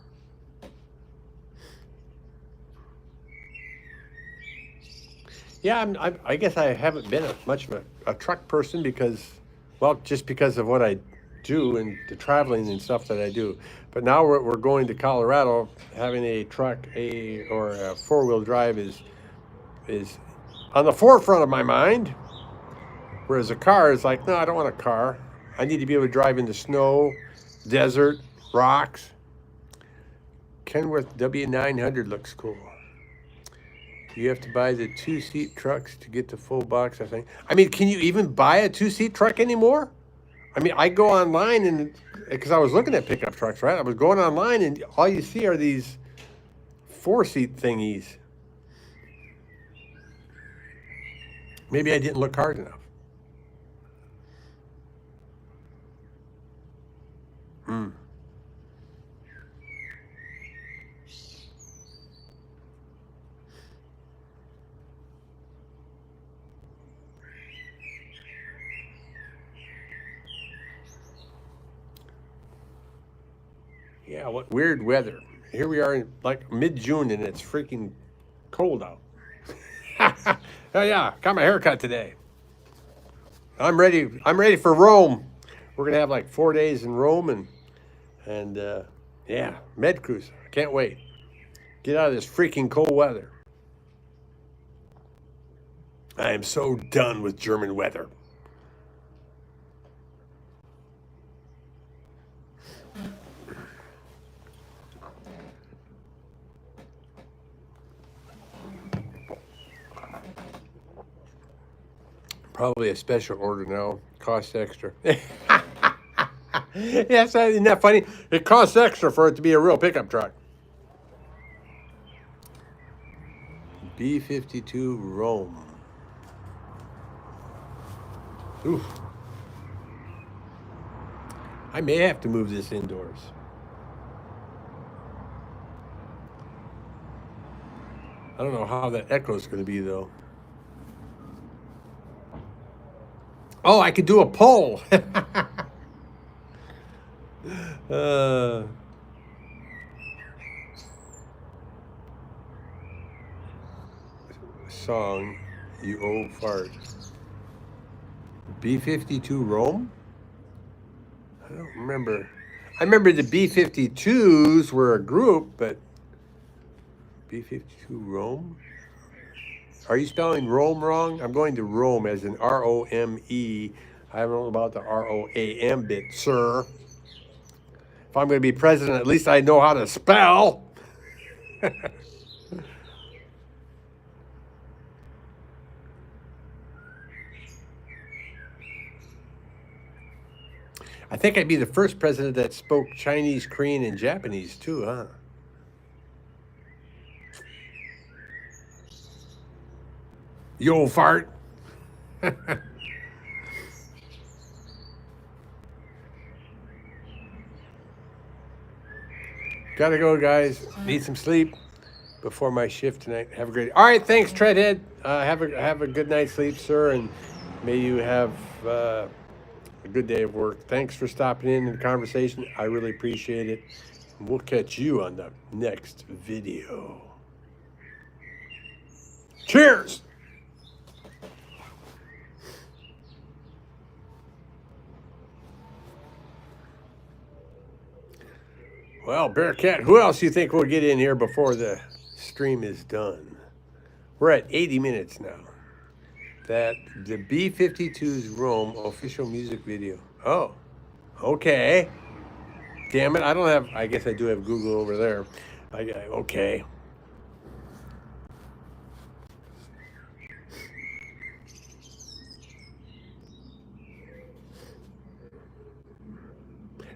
Yeah, I guess I haven't been much of a truck person because, well, just because of what I do and the traveling and stuff that I do. But now we're going to Colorado. Having a truck or a four-wheel drive is on the forefront of my mind. Whereas a car is like, no, I don't want a car. I need to be able to drive into snow, desert, rocks. Kenworth W900 looks cool. You have to buy the 2-seat trucks to get the full box, I think. I mean, can you even buy a 2-seat truck anymore? I mean, I go online and, because I was looking at pickup trucks, right? I was going online and all you see are these 4-seat thingies. Maybe I didn't look hard enough. Yeah, what weird weather. Here we are in like mid-June and it's freaking cold out. Oh yeah, got my haircut today. I'm ready for Rome. We're gonna have like 4 days in Rome and yeah, Med Cruise. I can't wait. Get out of this freaking cold weather. I am so done with German weather. Probably a special order now. Costs extra. Yes, isn't that funny? It costs extra for it to be a real pickup truck. B-52 Rome. Oof. I may have to move this indoors. I don't know how that echo is going to be, though. Oh, I could do a poll. Song, you old fart. B-52 Rome? I don't remember. I remember the B-52s were a group, but B-52 Rome? Are you spelling Rome wrong? I'm going to Rome as in R-O-M-E. I don't know about the R-O-A-M bit, sir. If I'm going to be president, at least I know how to spell. I think I'd be the first president that spoke Chinese, Korean, and Japanese too, huh? You old fart. Gotta go, guys. Need some sleep before my shift tonight. Have a great... All right, thanks, Treadhead. have a good night's sleep, sir, and may you have a good day of work. Thanks for stopping in the conversation. I really appreciate it. We'll catch you on the next video. Cheers! Well, Bearcat, who else do you think will get in here before the stream is done? We're at 80 minutes now. That the B-52's Rome official music video. Oh, okay. Damn it, I don't have, I guess I do have Google over there. Okay.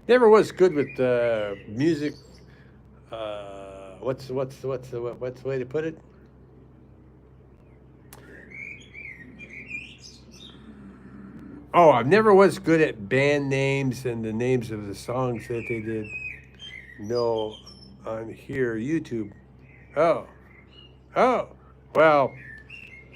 Never was good with music. What's the way to put it? Oh, I never was good at band names and the names of the songs that they did. No, on here, YouTube. Oh, well,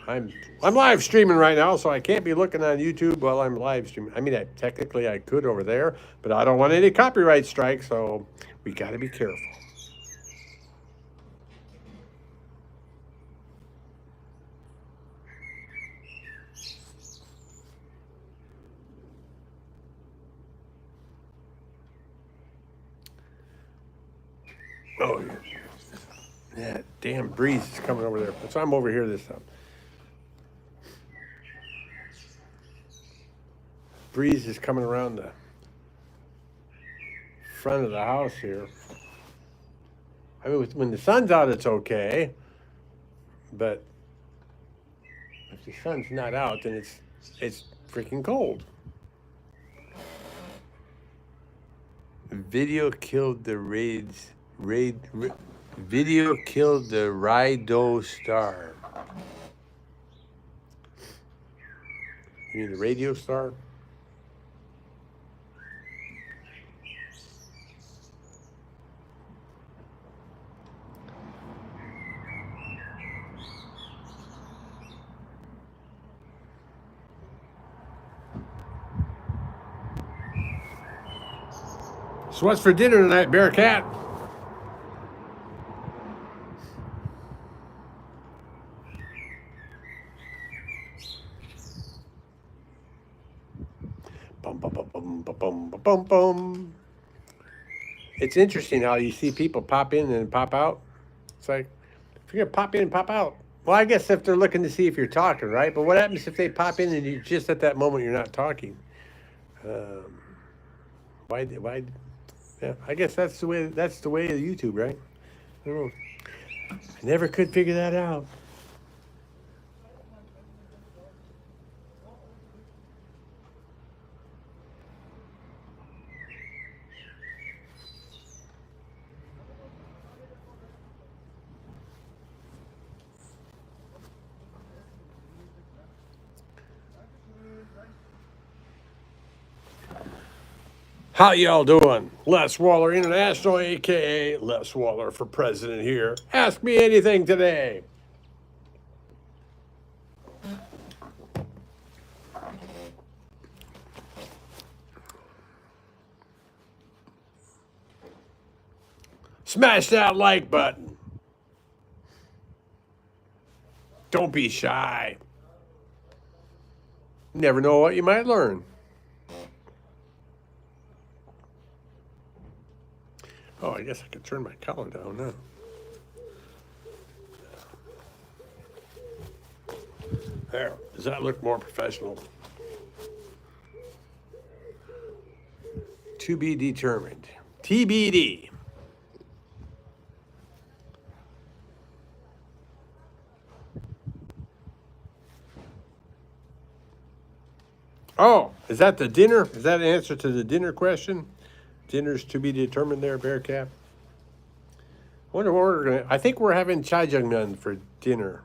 I'm live streaming right now, so I can't be looking on YouTube while I'm live streaming. I mean, technically I could over there, but I don't want any copyright strikes, so we got to be careful. Oh, yeah, damn breeze is coming over there. So I'm over here this time. Breeze is coming around the front of the house here. I mean, when the sun's out, it's okay. But if the sun's not out, then it's freaking cold. Video killed the Video killed the Raido star. You mean the radio star? So what's for dinner tonight, Bearcat? Bum, bum, bum, bum, bum, bum, bum, bum. It's interesting how you see people pop in and pop out. It's like, if you're gonna pop in and pop out, well, I guess if they're looking to see if you're talking, right? But what happens if they pop in and you just at that moment you're not talking? Why? Yeah, I guess that's the way of YouTube, right? I don't know. I never could figure that out. How y'all doing? Les Waller International, aka Les Waller for President here. Ask me anything today. Smash that like button. Don't be shy. You never know what you might learn. Oh, I guess I could turn my color down now. There. Does that look more professional? To be determined. TBD. Oh, is that the dinner? Is that an answer to the dinner question? Dinner's to be determined there, Bearcat. I wonder what we're gonna. I think we're having jjajangmyeon for dinner,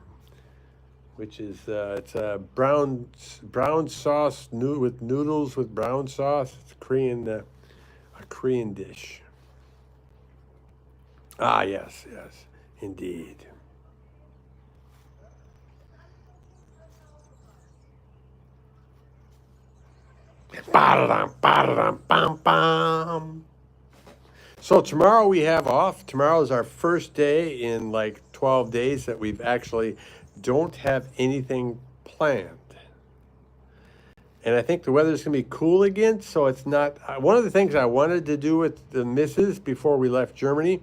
which is it's a brown sauce with noodles with brown sauce. It's a Korean dish. Ah, yes, indeed. Ba-da-dum, ba-da-dum, bam, bam. So tomorrow we have off. Tomorrow is our first day in like 12 days that we've actually don't have anything planned. And I think the weather's going to be cool again, so it's not. One of the things I wanted to do with the missus before we left Germany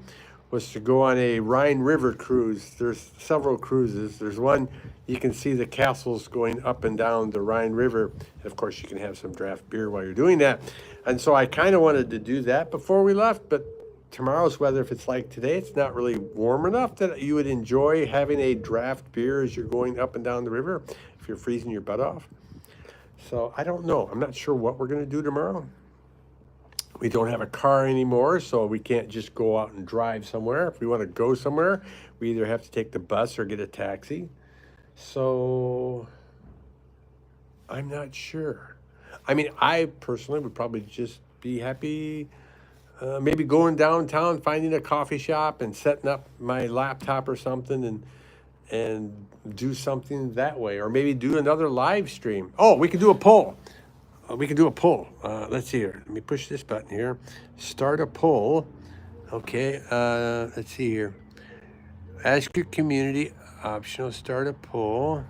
was to go on a Rhine River cruise. There's several cruises. There's one you can see the castles going up and down the Rhine River. And of course, you can have some draft beer while you're doing that. And so I kind of wanted to do that before we left, but tomorrow's weather, if it's like today, it's not really warm enough that you would enjoy having a draft beer as you're going up and down the river if you're freezing your butt off. So I don't know. I'm not sure what we're going to do tomorrow. We don't have a car anymore, so we can't just go out and drive somewhere. If we want to go somewhere, we either have to take the bus or get a taxi. So I'm not sure. I mean, I personally would probably just be happy maybe going downtown, finding a coffee shop and setting up my laptop or something and do something that way, or maybe do another live stream. Oh, we could do a poll. Let's see here. Let me push this button here. Start a poll. Okay. Let's see here. Ask your community. Optional. Start a poll.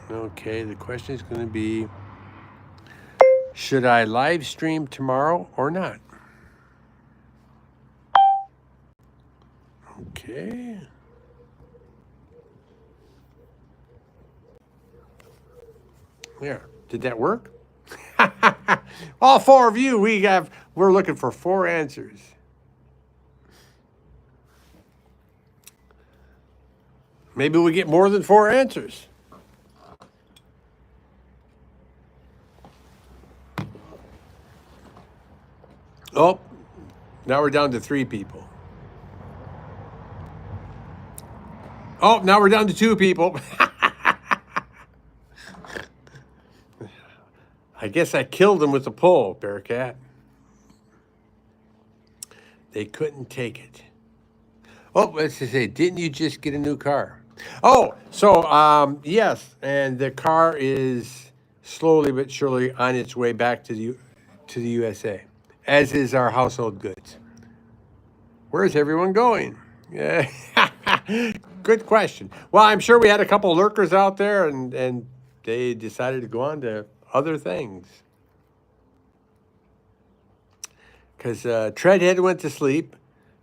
Okay. The question is going to be: should I live stream tomorrow or not? Okay. There. Did that work? All four of you, we're looking for 4 answers. Maybe we get more than 4 answers. Oh, now we're down to 3 people. Oh, now we're down to 2 people. I guess I killed them with the poll, Bearcat. They couldn't take it. Oh, let's just say, didn't you just get a new car? Oh, so yes, and the car is slowly but surely on its way back to the USA, as is our household goods. Where's everyone going? Yeah. Good question. Well, I'm sure we had a couple lurkers out there, and they decided to go on to other things. Because Treadhead went to sleep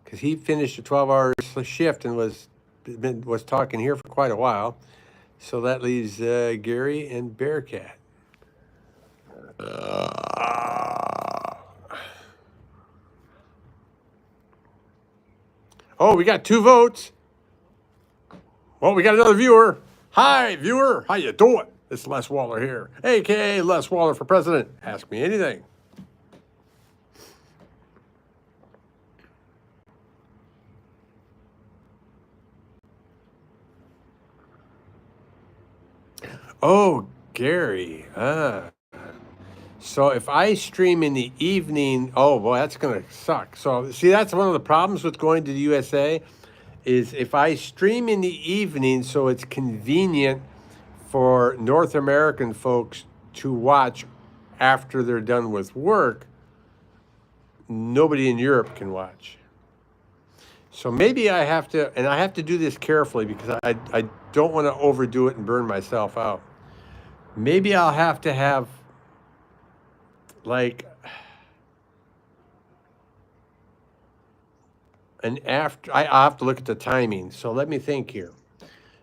because he finished a 12-hour shift and was talking here for quite a while. So that leaves Gary and Bearcat. Oh, we got 2 votes. Well, we got another viewer. Hi, viewer. How you doing? It's Les Waller here, a.k.a. Les Waller for president. Ask me anything. Oh, Gary. So if I stream in the evening, oh, boy, that's going to suck. So, see, that's one of the problems with going to the USA is if I stream in the evening so it's convenient for North American folks to watch after they're done with work, nobody in Europe can watch. So maybe I have to, and I have to do this carefully because I don't want to overdo it and burn myself out. Maybe I'll have to have like I'll have to look at the timing. So let me think here.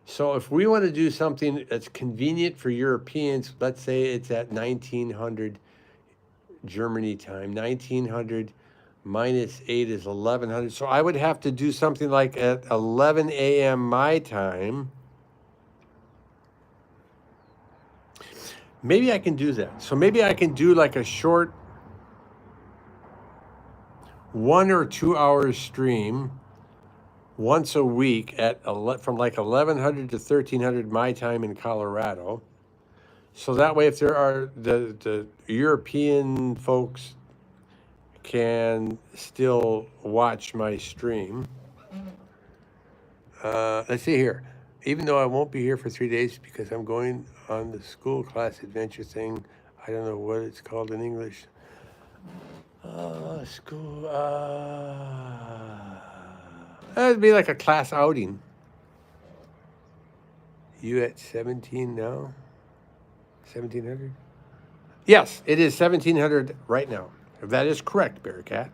So if we want to do something that's convenient for Europeans, let's say it's at 1900 Germany time. 1900 minus 8 is 1100. So I would have to do something like at 11 a.m. my time. Maybe I can do that. So maybe I can do like a short 1 or 2 hours stream once a week from like 1100 to 1300 my time in Colorado. So that way, if there are the European folks can still watch my stream. Let's see here. Even though I won't be here for 3 days because I'm going on the school class adventure thing, I don't know what it's called in English. School. That'd be like a class outing. You at 17 now? 1700? Yes, it is 1700 right now. If that is correct, Bearcat.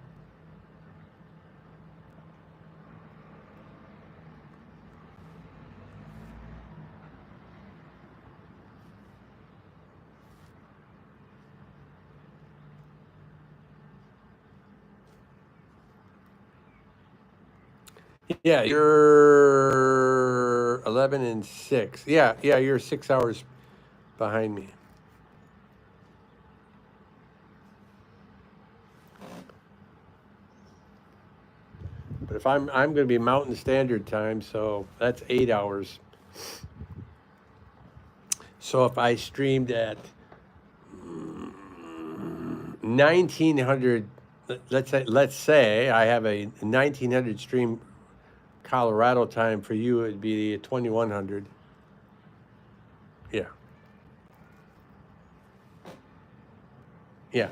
Yeah, you're 11 and 6. Yeah, you're 6 hours behind me. But if I'm going to be Mountain Standard Time, so that's 8 hours. So if I streamed at 1900, let's say I have a 1900 stream Colorado time, for you it'd be 2100. Yeah. Yeah.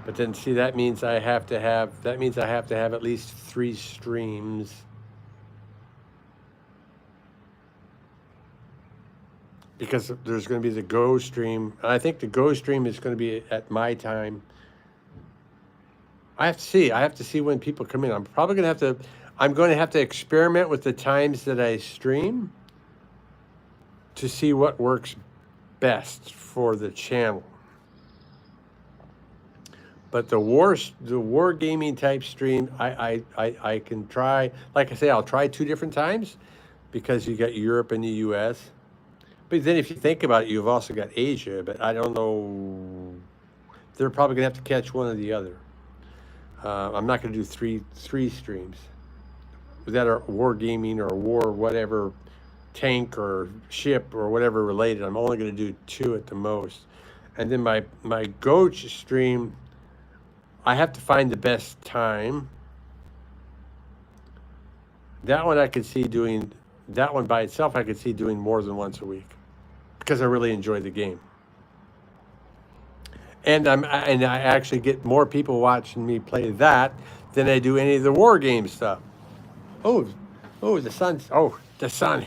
But then see, that means I have to have at least 3 streams. Because there's going to be the Go stream. And I think the Go stream is going to be at my time. I have to see when people come in. I'm going to have to experiment with the times that I stream to see what works best for the channel. But the war gaming type stream, I can try. Like I say, I'll try 2 different times, because you got Europe and the US. But then if you think about it, you've also got Asia. But I don't know. They're probably gonna have to catch one or the other. I'm not gonna do three streams that are war gaming or war whatever, tank or ship or whatever related. I'm only gonna do 2 at the most. And then my Go stream, I have to find the best time. That one I could see doing. That one by itself, I could see doing more than once a week, because I really enjoy the game. And I actually get more people watching me play that than I do any of the war game stuff. Oh, the sun. The sun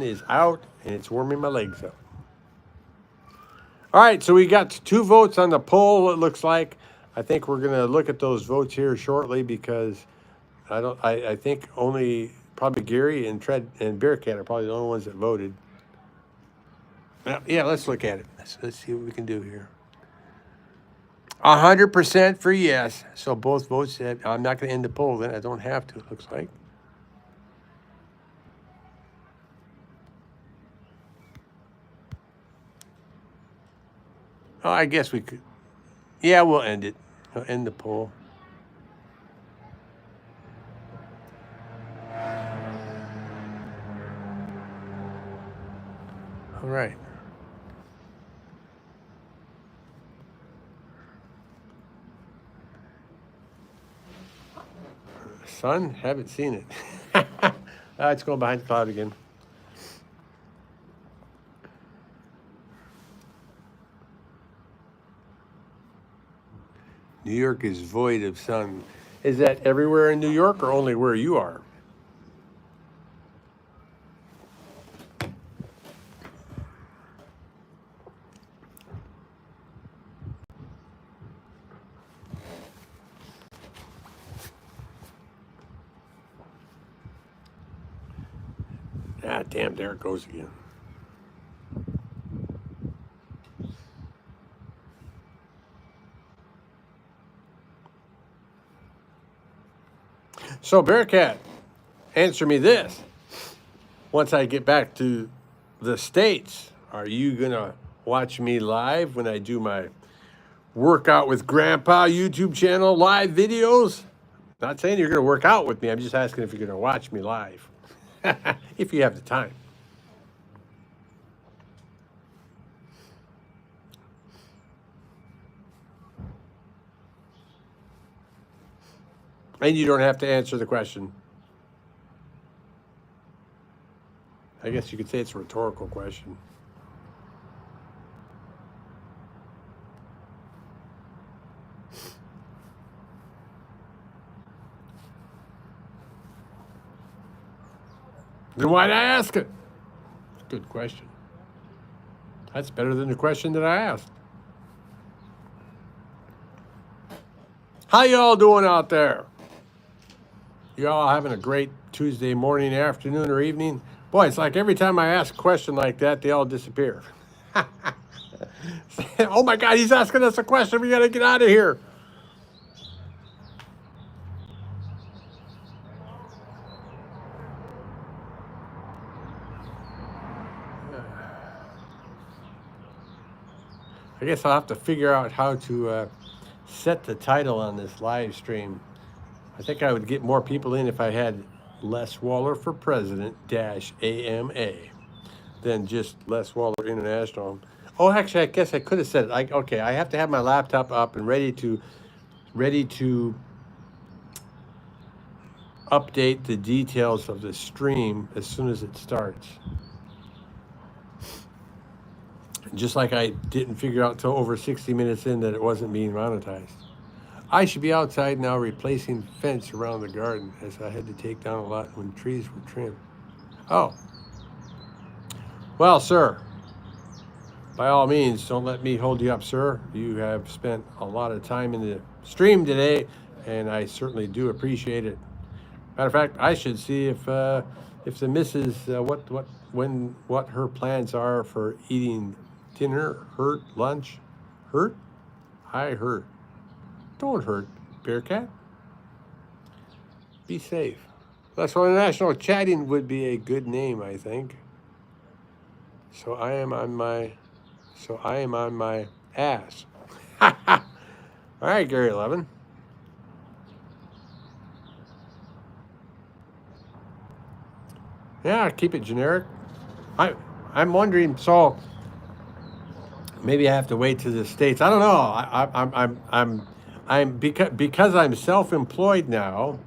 is out and it's warming my legs up. All right, so we got 2 votes on the poll. It looks like. I think we're gonna look at those votes here shortly, because I think only probably Gary and Tread and Bearcat are probably the only ones that voted. Yeah, let's look at it. Let's see what we can do here. 100% for yes. So both votes said. I'm not going to end the poll then. I don't have to, it looks like. Oh, I guess we could. Yeah, we'll end it. We'll end the poll. All right. Sun? Haven't seen it. It's going behind the cloud again. New York is void of sun. Is that everywhere in New York or only where you are? Ah, damn, there it goes again. So, Bearcat, answer me this. Once I get back to the States, are you going to watch me live when I do my Workout with Grandpa YouTube channel live videos? Not saying you're going to work out with me. I'm just asking if you're going to watch me live, if you have the time. And you don't have to answer the question. I guess you could say it's a rhetorical question. Then why'd I ask it? Good question. That's better than the question that I asked. How y'all doing out there? You all having a great Tuesday morning, afternoon, or evening? Boy, it's like every time I ask a question like that, they all disappear. Oh my God, he's asking us a question. We got to get out of here. I guess I'll have to figure out how to set the title on this live stream. I think I would get more people in if I had Les Waller for President -AMA than just Les Waller International. Oh, actually, I guess I could have said it. Okay, I have to have my laptop up and ready to update the details of the stream as soon as it starts. Just like I didn't figure out till over 60 minutes in that it wasn't being monetized. I should be outside now replacing fence around the garden as I had to take down a lot when trees were trimmed. Oh. Well, sir, by all means, don't let me hold you up, sir. You have spent a lot of time in the stream today, and I certainly do appreciate it. Matter of fact, I should see if the missus what her plans are for eating dinner, lunch, I hurt. Don't hurt, Bearcat. Be safe. That's why National Chatting would be a good name, I think. So I am on my ass. All right, Gary Levin. Yeah, keep it generic. I'm wondering. So maybe I have to wait to the States. I don't know. I'm because I'm self-employed now.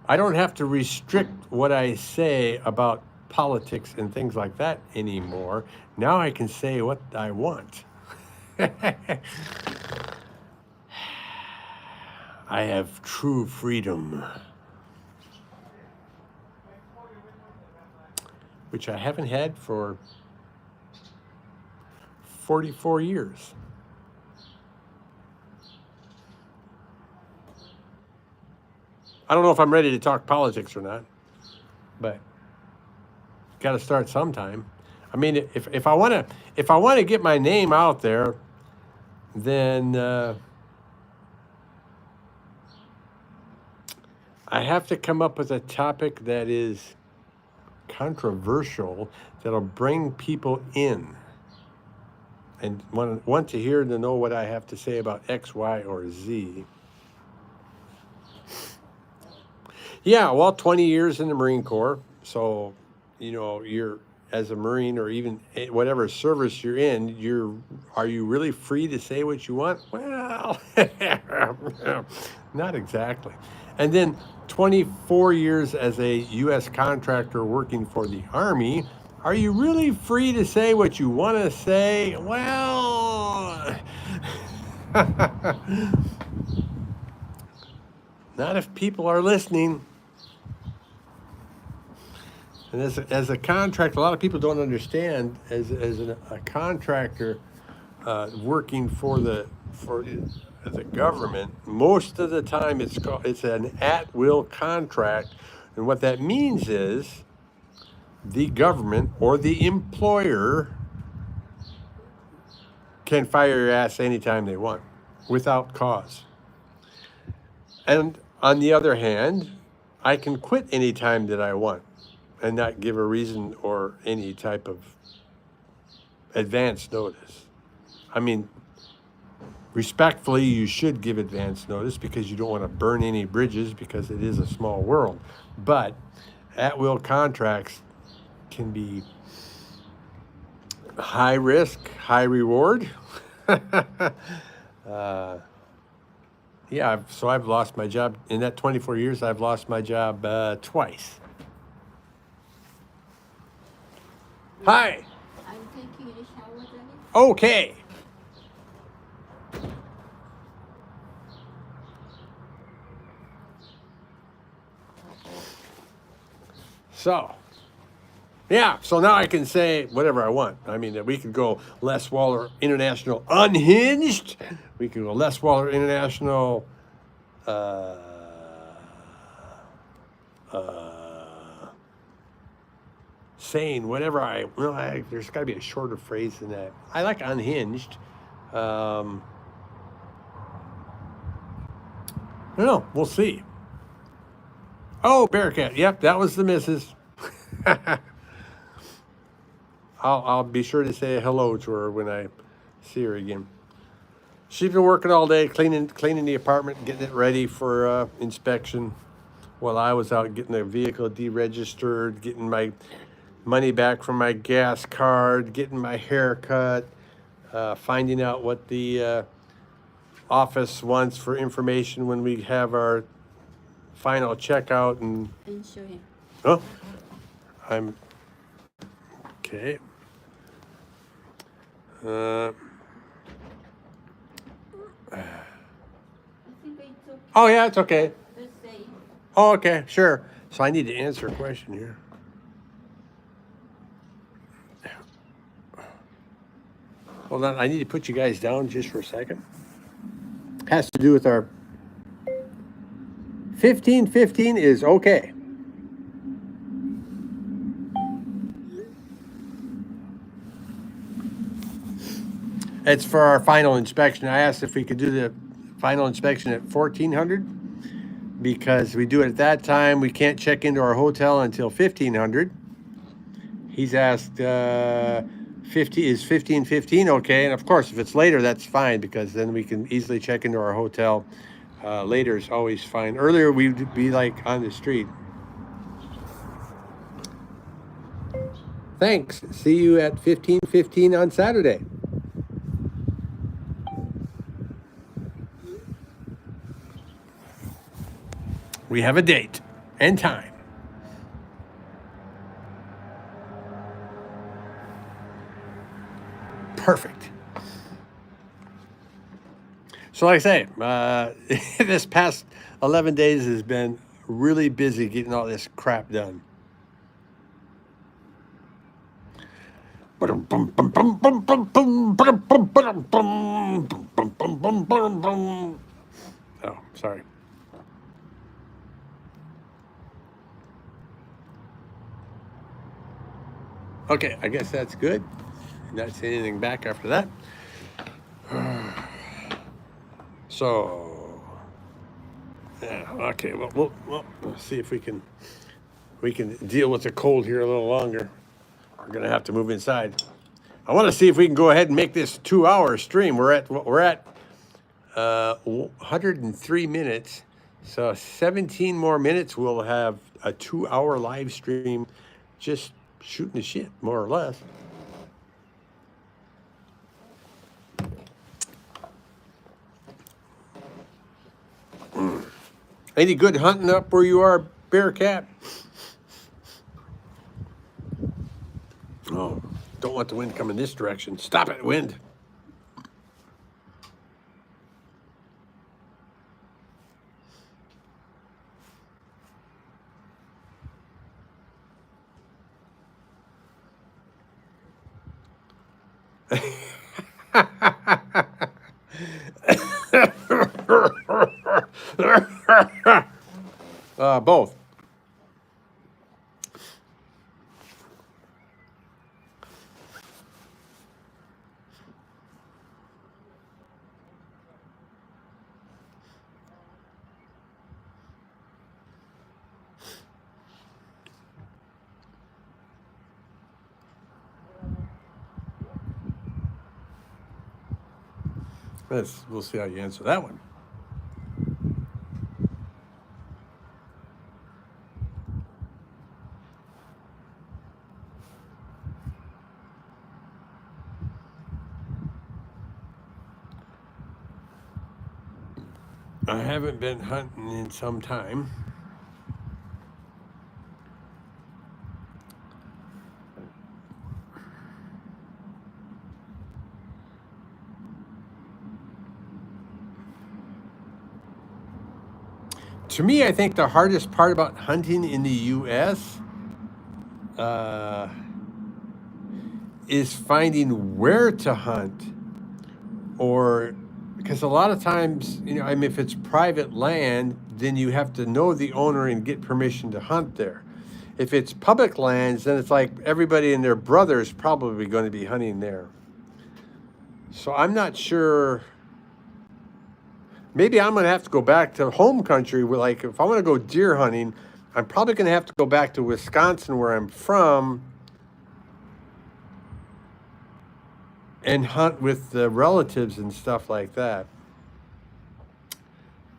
I don't have to restrict what I say about politics and things like that anymore. Now I can say what I want. I have true freedom, which I haven't had for 44 years. I don't know if I'm ready to talk politics or not, but got to start sometime. I mean, if I want to get my name out there, then I have to come up with a topic that is controversial, that'll bring people in and want to hear to know what I have to say about X, Y, or Z. Yeah, well, 20 years in the Marine Corps. So, you're as a Marine or even whatever service you're in, are you really free to say what you want? Well, not exactly. And then 24 years as a U.S. contractor working for the Army. Are you really free to say what you want to say? Well, not if people are listening. And as a contractor, a lot of people don't understand as a contractor working for the government. Most of the time, it's an at-will contract, and what that means is the government or the employer can fire your ass anytime they want, without cause. And on the other hand, I can quit anytime that I want and not give a reason or any type of advance notice. I mean, respectfully, you should give advance notice because you don't want to burn any bridges because it is a small world. But at-will contracts can be high risk, high reward. Yeah, so I've lost my job. In that 24 years, I've lost my job twice. Hi. I'm taking a shower, Daddy. Okay. So, yeah. So now I can say whatever I want. I mean, we could go Les Waller International Unhinged. We could go Les Waller International. Uh, Sane, whatever there's got to be a shorter phrase than that. I like unhinged. Um, I don't know. We'll see. Oh, Bearcat. Yep, that was the missus. I'll be sure to say hello to her when I see her again. She's been working all day cleaning the apartment, getting it ready for inspection, while I was out getting the vehicle deregistered, getting my money back from my gas card, getting my hair cut, finding out what the office wants for information when we have our final checkout. And And show him. oh, I'm okay. Uh, I think I took oh yeah, it's okay. the same. Oh, okay, sure. So I need to answer a question here. Hold on, I need to put you guys down just for a second. Has to do with our 1515 is okay. It's for our final inspection. I asked if we could do the final inspection at 1400 because we do it at that time. We can't check into our hotel until 1500. He's asked 1515 okay? And of course, if it's later, that's fine because then we can easily check into our hotel. Later is always fine. Earlier, we'd be like on the street. Thanks. See you at 1515 on Saturday. We have a date and time. Perfect. So, like I say, this past 11 days has been really busy getting all this crap done. Oh, sorry. Okay, I guess that's good. Not saying anything back after that. So, yeah, okay. Well, we'll see if we can deal with the cold here a little longer. We're gonna have to move inside. I want to see if we can go ahead and make this 2-hour stream. We're at 103 minutes, so 17 more minutes. We'll have a 2-hour live stream, just shooting the shit, more or less. Any good hunting up where you are, Bearcat? Oh, don't want the wind coming this direction. Stop it, wind. Both. We'll see how you answer that one. I haven't been hunting in some time. To me, I think the hardest part about hunting in the U.S. Uh, is finding where to hunt, or because a lot of times, I mean, if it's private land, then you have to know the owner and get permission to hunt there. If it's public lands, then it's like everybody and their brother is probably going to be hunting there. So I'm not sure. Maybe I'm going to have to go back to home country. Like, if I want to go deer hunting, I'm probably going to have to go back to Wisconsin, where I'm from, and hunt with the relatives and stuff like that.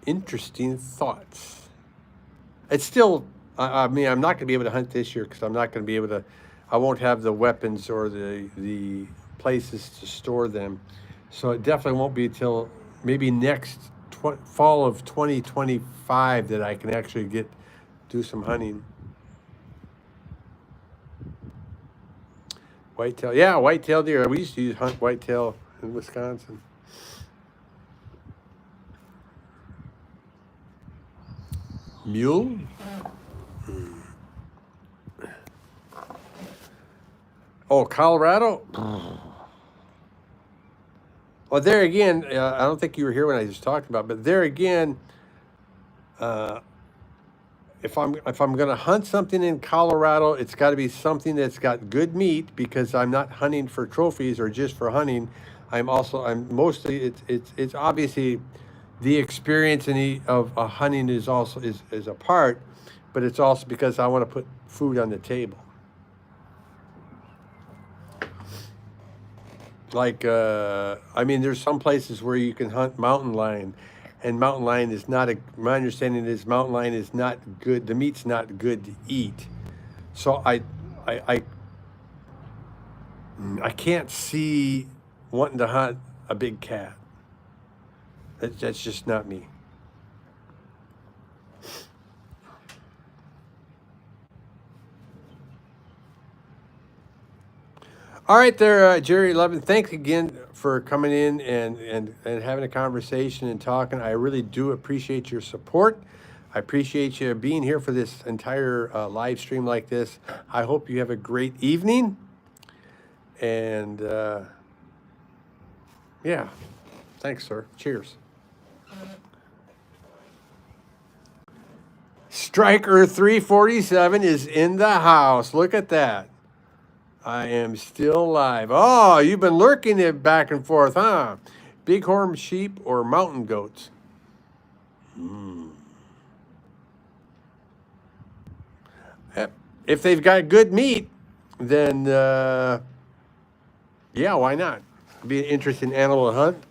Interesting thoughts. It's still, I mean, I'm not going to be able to hunt this year because I'm not going to be able to, I won't have the weapons or the places to store them. So it definitely won't be till maybe next fall of 2025 that I can actually do some hunting. Whitetail, yeah, whitetail deer. We used to hunt whitetail in Wisconsin. Mule? Oh, Colorado? Well, there again, I don't think you were here when I was talking about, but there again, if I'm going to hunt something in Colorado, it's got to be something that's got good meat, because I'm not hunting for trophies or just for hunting. I'm mostly, it's obviously the experience of hunting is also is a part, but it's also because I want to put food on the table. Like, I mean, there's some places where you can hunt mountain lion, and mountain lion is not my understanding is mountain lion is not good. The meat's not good to eat. So I can't see wanting to hunt a big cat. That's just not me. All right, there, Jerry Levin. Thanks again for coming in and having a conversation and talking. I really do appreciate your support. I appreciate you being here for this entire live stream like this. I hope you have a great evening. And yeah, thanks, sir. Cheers. Striker 347 is in the house. Look at that. I am still live. Oh, you've been lurking it back and forth, huh? Bighorn sheep or mountain goats? If they've got good meat, then yeah, why not? It'd be an interesting animal to hunt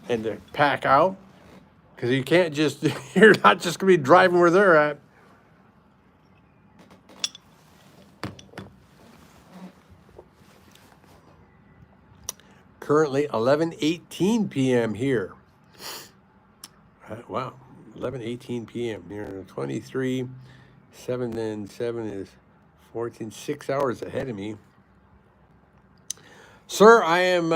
and to pack out, because you can't just, you're not just going to be driving where they're at. Currently 11:18 p.m. here. Wow, 11:18 p.m. Here, 23, 7 and 7 is 14, 6 hours ahead of me. Sir, I am,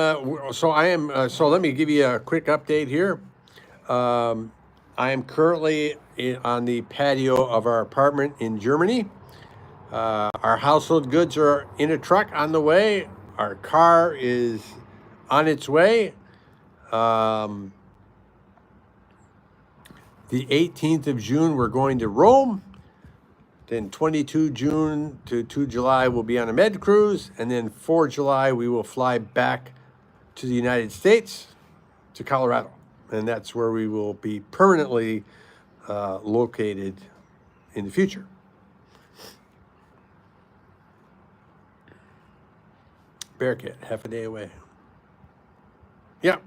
so let me give you a quick update here. I am currently on the patio of our apartment in Germany. Our household goods are in a truck on the way. Our car is on its way. The 18th of June, we're going to Rome. Then 22 June to 2 July, we'll be on a med cruise. And then 4 July, we will fly back to the United States, to Colorado. And that's where we will be permanently located in the future. Bearcat, half a day away. Yeah.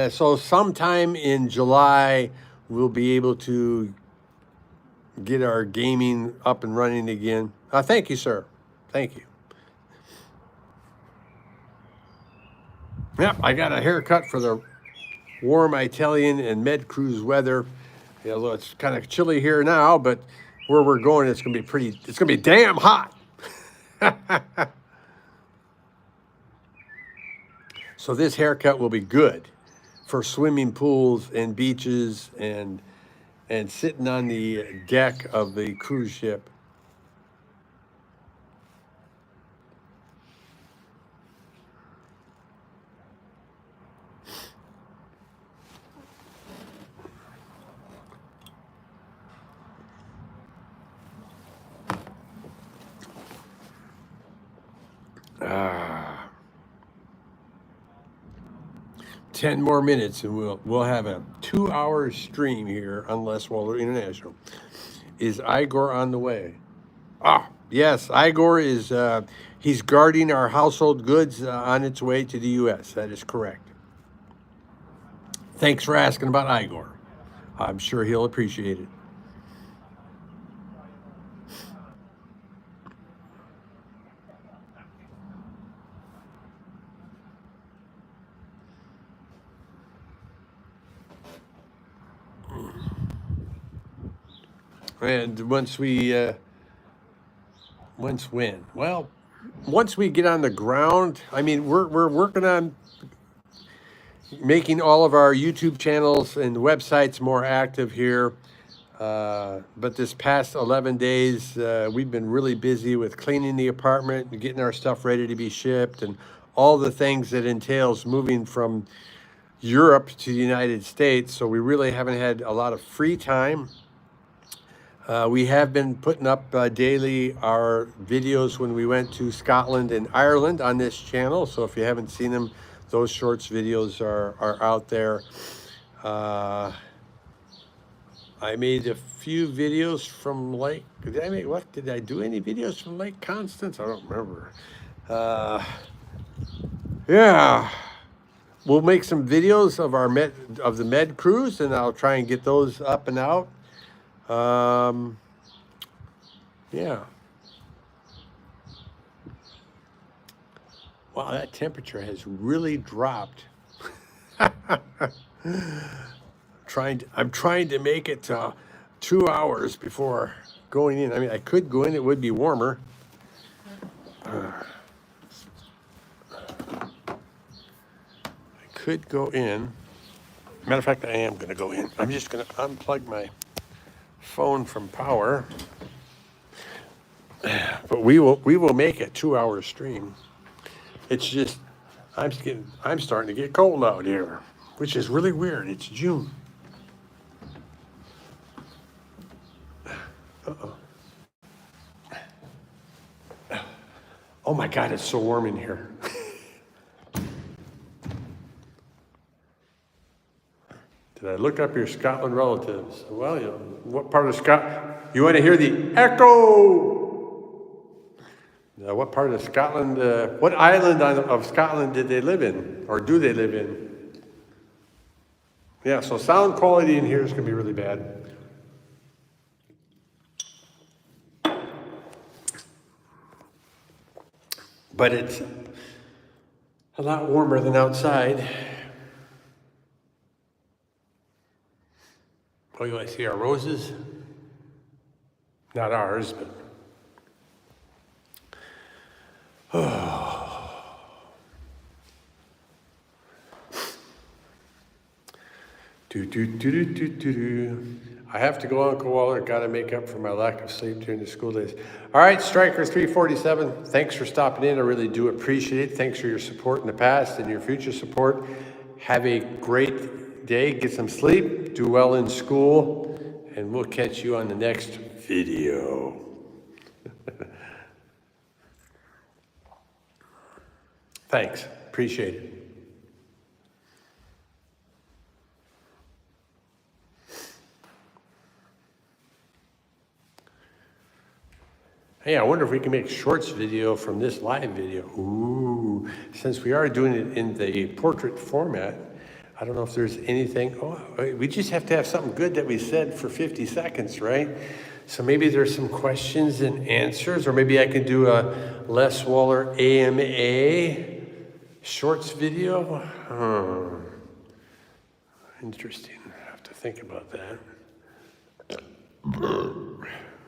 So sometime in July, we'll be able to get our gaming up and running again. Thank you, sir. Thank you. Yep, I got a haircut for the warm Italian and med cruise weather. Although it's kind of chilly here now, but where we're going, it's going to be damn hot. So this haircut will be good for swimming pools and beaches and and sitting on the deck of the cruise ship. Ah, 10 more minutes and we'll have a 2-hour stream here on Les Waller International. Is Igor on the way? Ah, yes, Igor is he's guarding our household goods on its way to the US. That is correct. Thanks for asking about Igor. I'm sure he'll appreciate it. And once when? Well, once we get on the ground, I mean, we're working on making all of our YouTube channels and websites more active here. But this past 11 days, we've been really busy with cleaning the apartment and getting our stuff ready to be shipped and all the things that entails moving from Europe to the United States. So we really haven't had a lot of free time. We have been putting up daily our videos when we went to Scotland and Ireland on this channel. So if you haven't seen them, those shorts videos are out there. I made a few videos from Lake. Did I do any videos from Lake Constance? I don't remember. Yeah. We'll make some videos of the Med cruise, and I'll try and get those up and out. Yeah. Wow, that temperature has really dropped. I'm trying to make it 2 hours before going in. I mean, I could go in; it would be warmer. I could go in. Matter of fact, I am going to go in. I'm just going to unplug my phone from power. But we will make a 2-hour stream. It's just I'm starting to get cold out here, which is really weird. It's June. Uh-oh. Oh my God, it's so warm in here. Did I look up your Scotland relatives? Well, you know, what part of Scotland? You want to hear the echo? What part of Scotland, what island of Scotland did they live in? Or do they live in? Yeah, so sound quality in here is going to be really bad. But it's a lot warmer than outside. Oh, you want to see our roses? Not ours, but. Oh. I have to go, Uncle Waller. Got to make up for my lack of sleep during the school days. All right, Striker 347. Thanks for stopping in. I really do appreciate it. Thanks for your support in the past and your future support. Have a great day. Get some sleep. Do well in school. And we'll catch you on the next video. Thanks. Appreciate it. Hey, I wonder if we can make shorts video from this live video. Ooh, since we are doing it in the portrait format, I don't know if there's anything. Oh, we just have to have something good that we said for 50 seconds, right? So maybe there's some questions and answers, or maybe I could do a Les Waller AMA shorts video. Interesting. I have to think about that.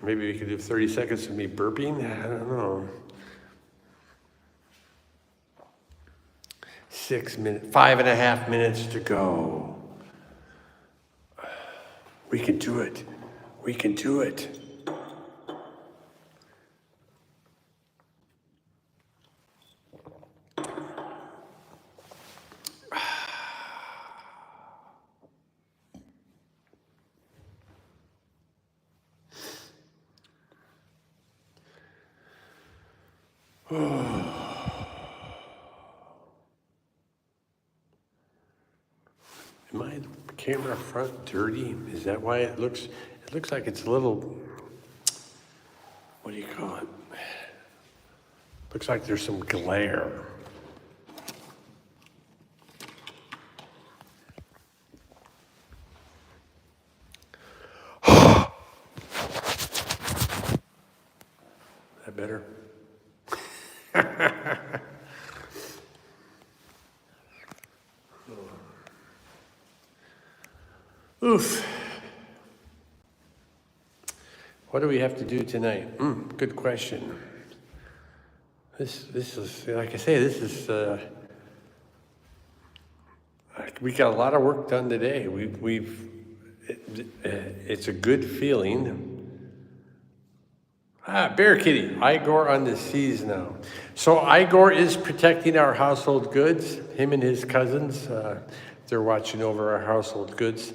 Maybe we could do 30 seconds of me burping. I don't know. 6 minutes, 5.5 minutes to go. We can do it. We can do it. Am my camera front dirty? Is that why it looks like it's a little, what do you call it? Looks like there's some glare. Is that better? Oof. What do we have to do tonight? Good question. This is, like I say, this is, we got a lot of work done today. It's a good feeling. Bear Kitty, Igor on the seas now. So Igor is protecting our household goods. Him and his cousins, they're watching over our household goods.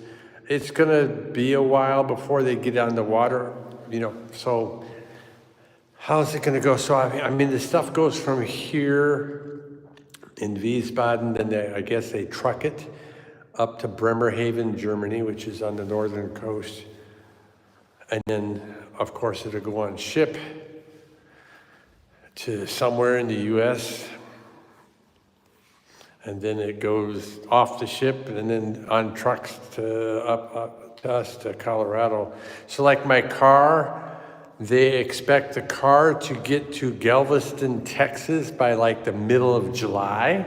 It's gonna be a while before they get on the water, so how's it gonna go? So I mean, the stuff goes from here in Wiesbaden, then I guess they truck it up to Bremerhaven, Germany, which is on the northern coast. And then, of course, it'll go on ship to somewhere in the US. And then it goes off the ship and then on trucks to up to us to Colorado. So like my car, they expect the car to get to Galveston, Texas by like the middle of July.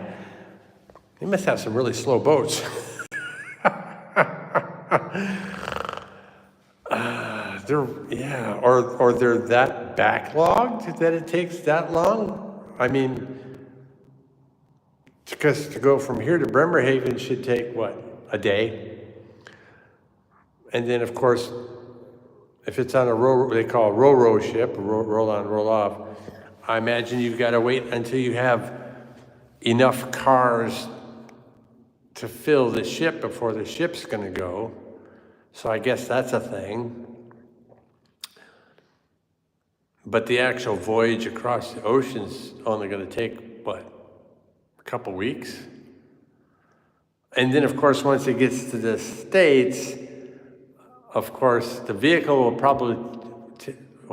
They must have some really slow boats. Or they're that backlogged that it takes that long. I mean, because to go from here to Bremerhaven should take, what, a day? And then, of course, if it's on a they call a ro-ro ship, roll on, roll off, I imagine you've got to wait until you have enough cars to fill the ship before the ship's going to go. So I guess that's a thing. But the actual voyage across the ocean's only going to take, what, a couple weeks? And then, of course, once it gets to the States, of course, the vehicle will probably,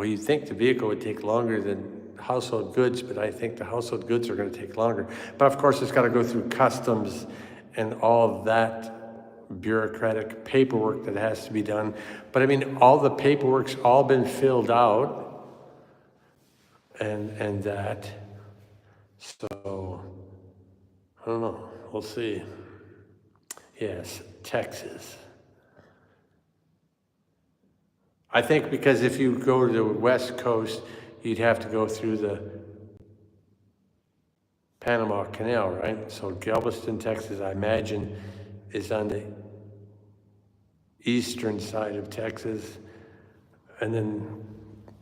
you think the vehicle would take longer than household goods, but I think the household goods are going to take longer. But of course, it's got to go through customs and all of that bureaucratic paperwork that has to be done. But I mean, all the paperwork's all been filled out. And that, so, I don't know, we'll see. Yes, Texas. I think because if you go to the West Coast, you'd have to go through the Panama Canal, right? So Galveston, Texas, I imagine, is on the eastern side of Texas. And then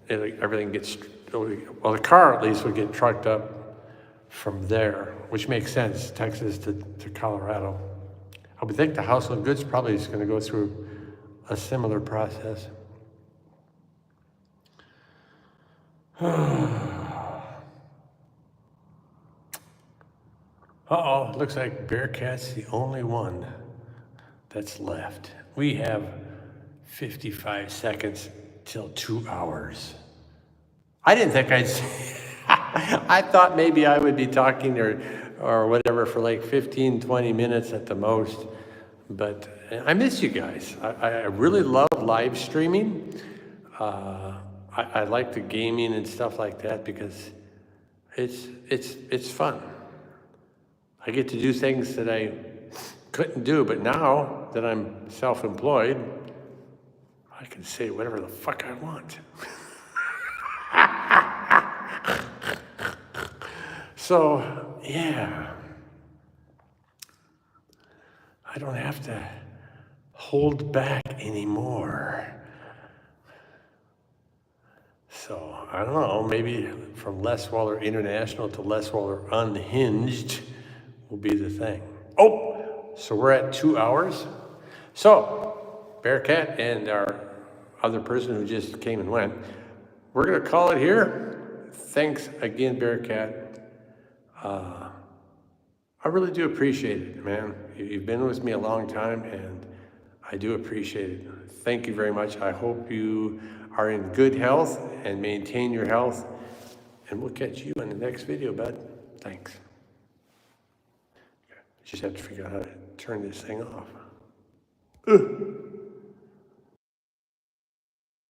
everything gets, well, the car at least would get trucked up from there, which makes sense, Texas to Colorado. I would think the household goods probably is going to go through a similar process. Uh-oh, looks like Bearcat's the only one that's left. We have 55 seconds till 2 hours. I didn't think I'd say, I thought maybe I would be talking or whatever for like 15, 20 minutes at the most. But I miss you guys. I really love live streaming. I like the gaming and stuff like that because it's fun. I get to do things that I couldn't do, but now that I'm self-employed, I can say whatever the fuck I want. So, yeah. I don't have to hold back anymore. So I don't know, maybe from Les Waller International to Les Waller Unhinged will be the thing. Oh, so we're at 2 hours. So Bearcat and our other person who just came and went, we're gonna call it here. Thanks again, Bearcat. I really do appreciate it, man. You've been with me a long time, and I do appreciate it. Thank you very much. I hope you are in good health and maintain your health. And we'll catch you in the next video, bud. Thanks. Just have to figure out how to turn this thing off. Ugh.